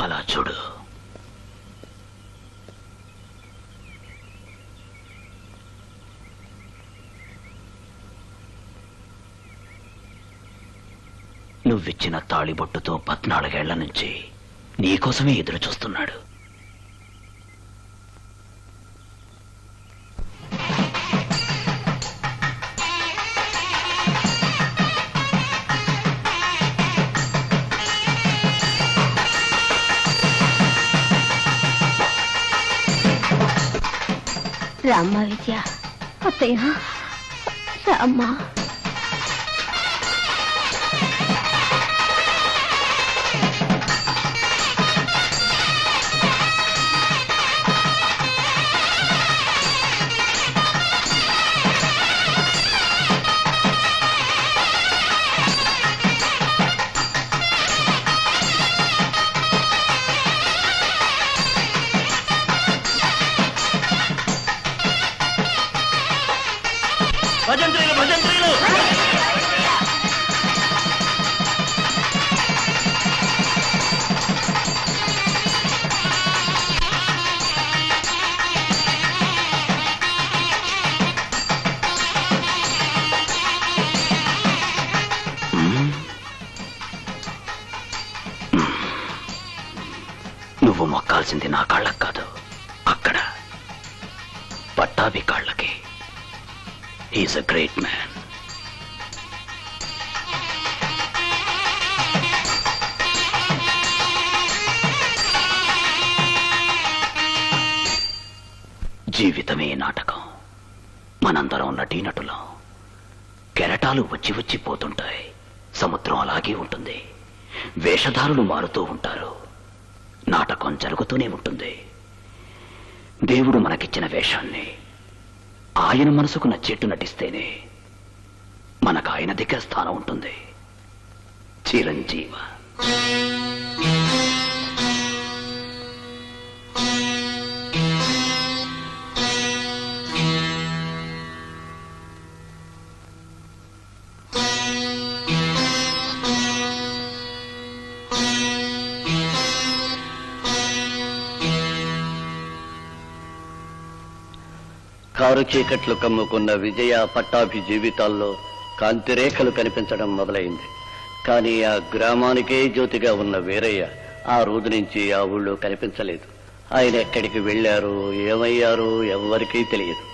D: అలా చూడు. నువ్విచ్చిన తాళిబొట్టుతో 14 ఏళ్ల నుంచి నీకోసమే ఎదురు చూస్తున్నాడు.
C: రామ్మ విజయ, అత్తయ్య అమ్మా
H: భజంత్రీలు భజంత్రీలు
D: నువ్వు మొక్కాల్సింది నా కాళ్ళకు కాదు, అక్కడ పట్టాభి కాళ్ళకి. He's a great man. జీవితమే నాటకం. మనందరం నటీనటులం. కెరటాలు వచ్చి వచ్చి పోతుంటాయి. సముద్రం అలాగే ఉంటుంది. వేషధారులు మారుతూ ఉంటారు. నాటకం జరుగుతూనే ఉంటుంది. దేవుడు మనకిచ్చిన వేషాన్ని ఆయన మనసుకు నచ్చేట్టు నటిస్తేనే మనకు ఆయన దగ్గర స్థానం ఉంటుంది. చిరంజీవ.
J: కారు చీకట్లు కమ్ముకున్న విజయ పట్టాభి జీవితాల్లో కాంతిరేఖలు కనిపించడం మొదలైంది. కానీ ఆ గ్రామానికే జ్యోతిగా ఉన్న వీరయ్య ఆ రోజు నుంచి ఆ ఊళ్ళో కనిపించలేదు. ఆయన ఎక్కడికి వెళ్ళారో ఏమయ్యారో ఎవ్వరికీ తెలియదు.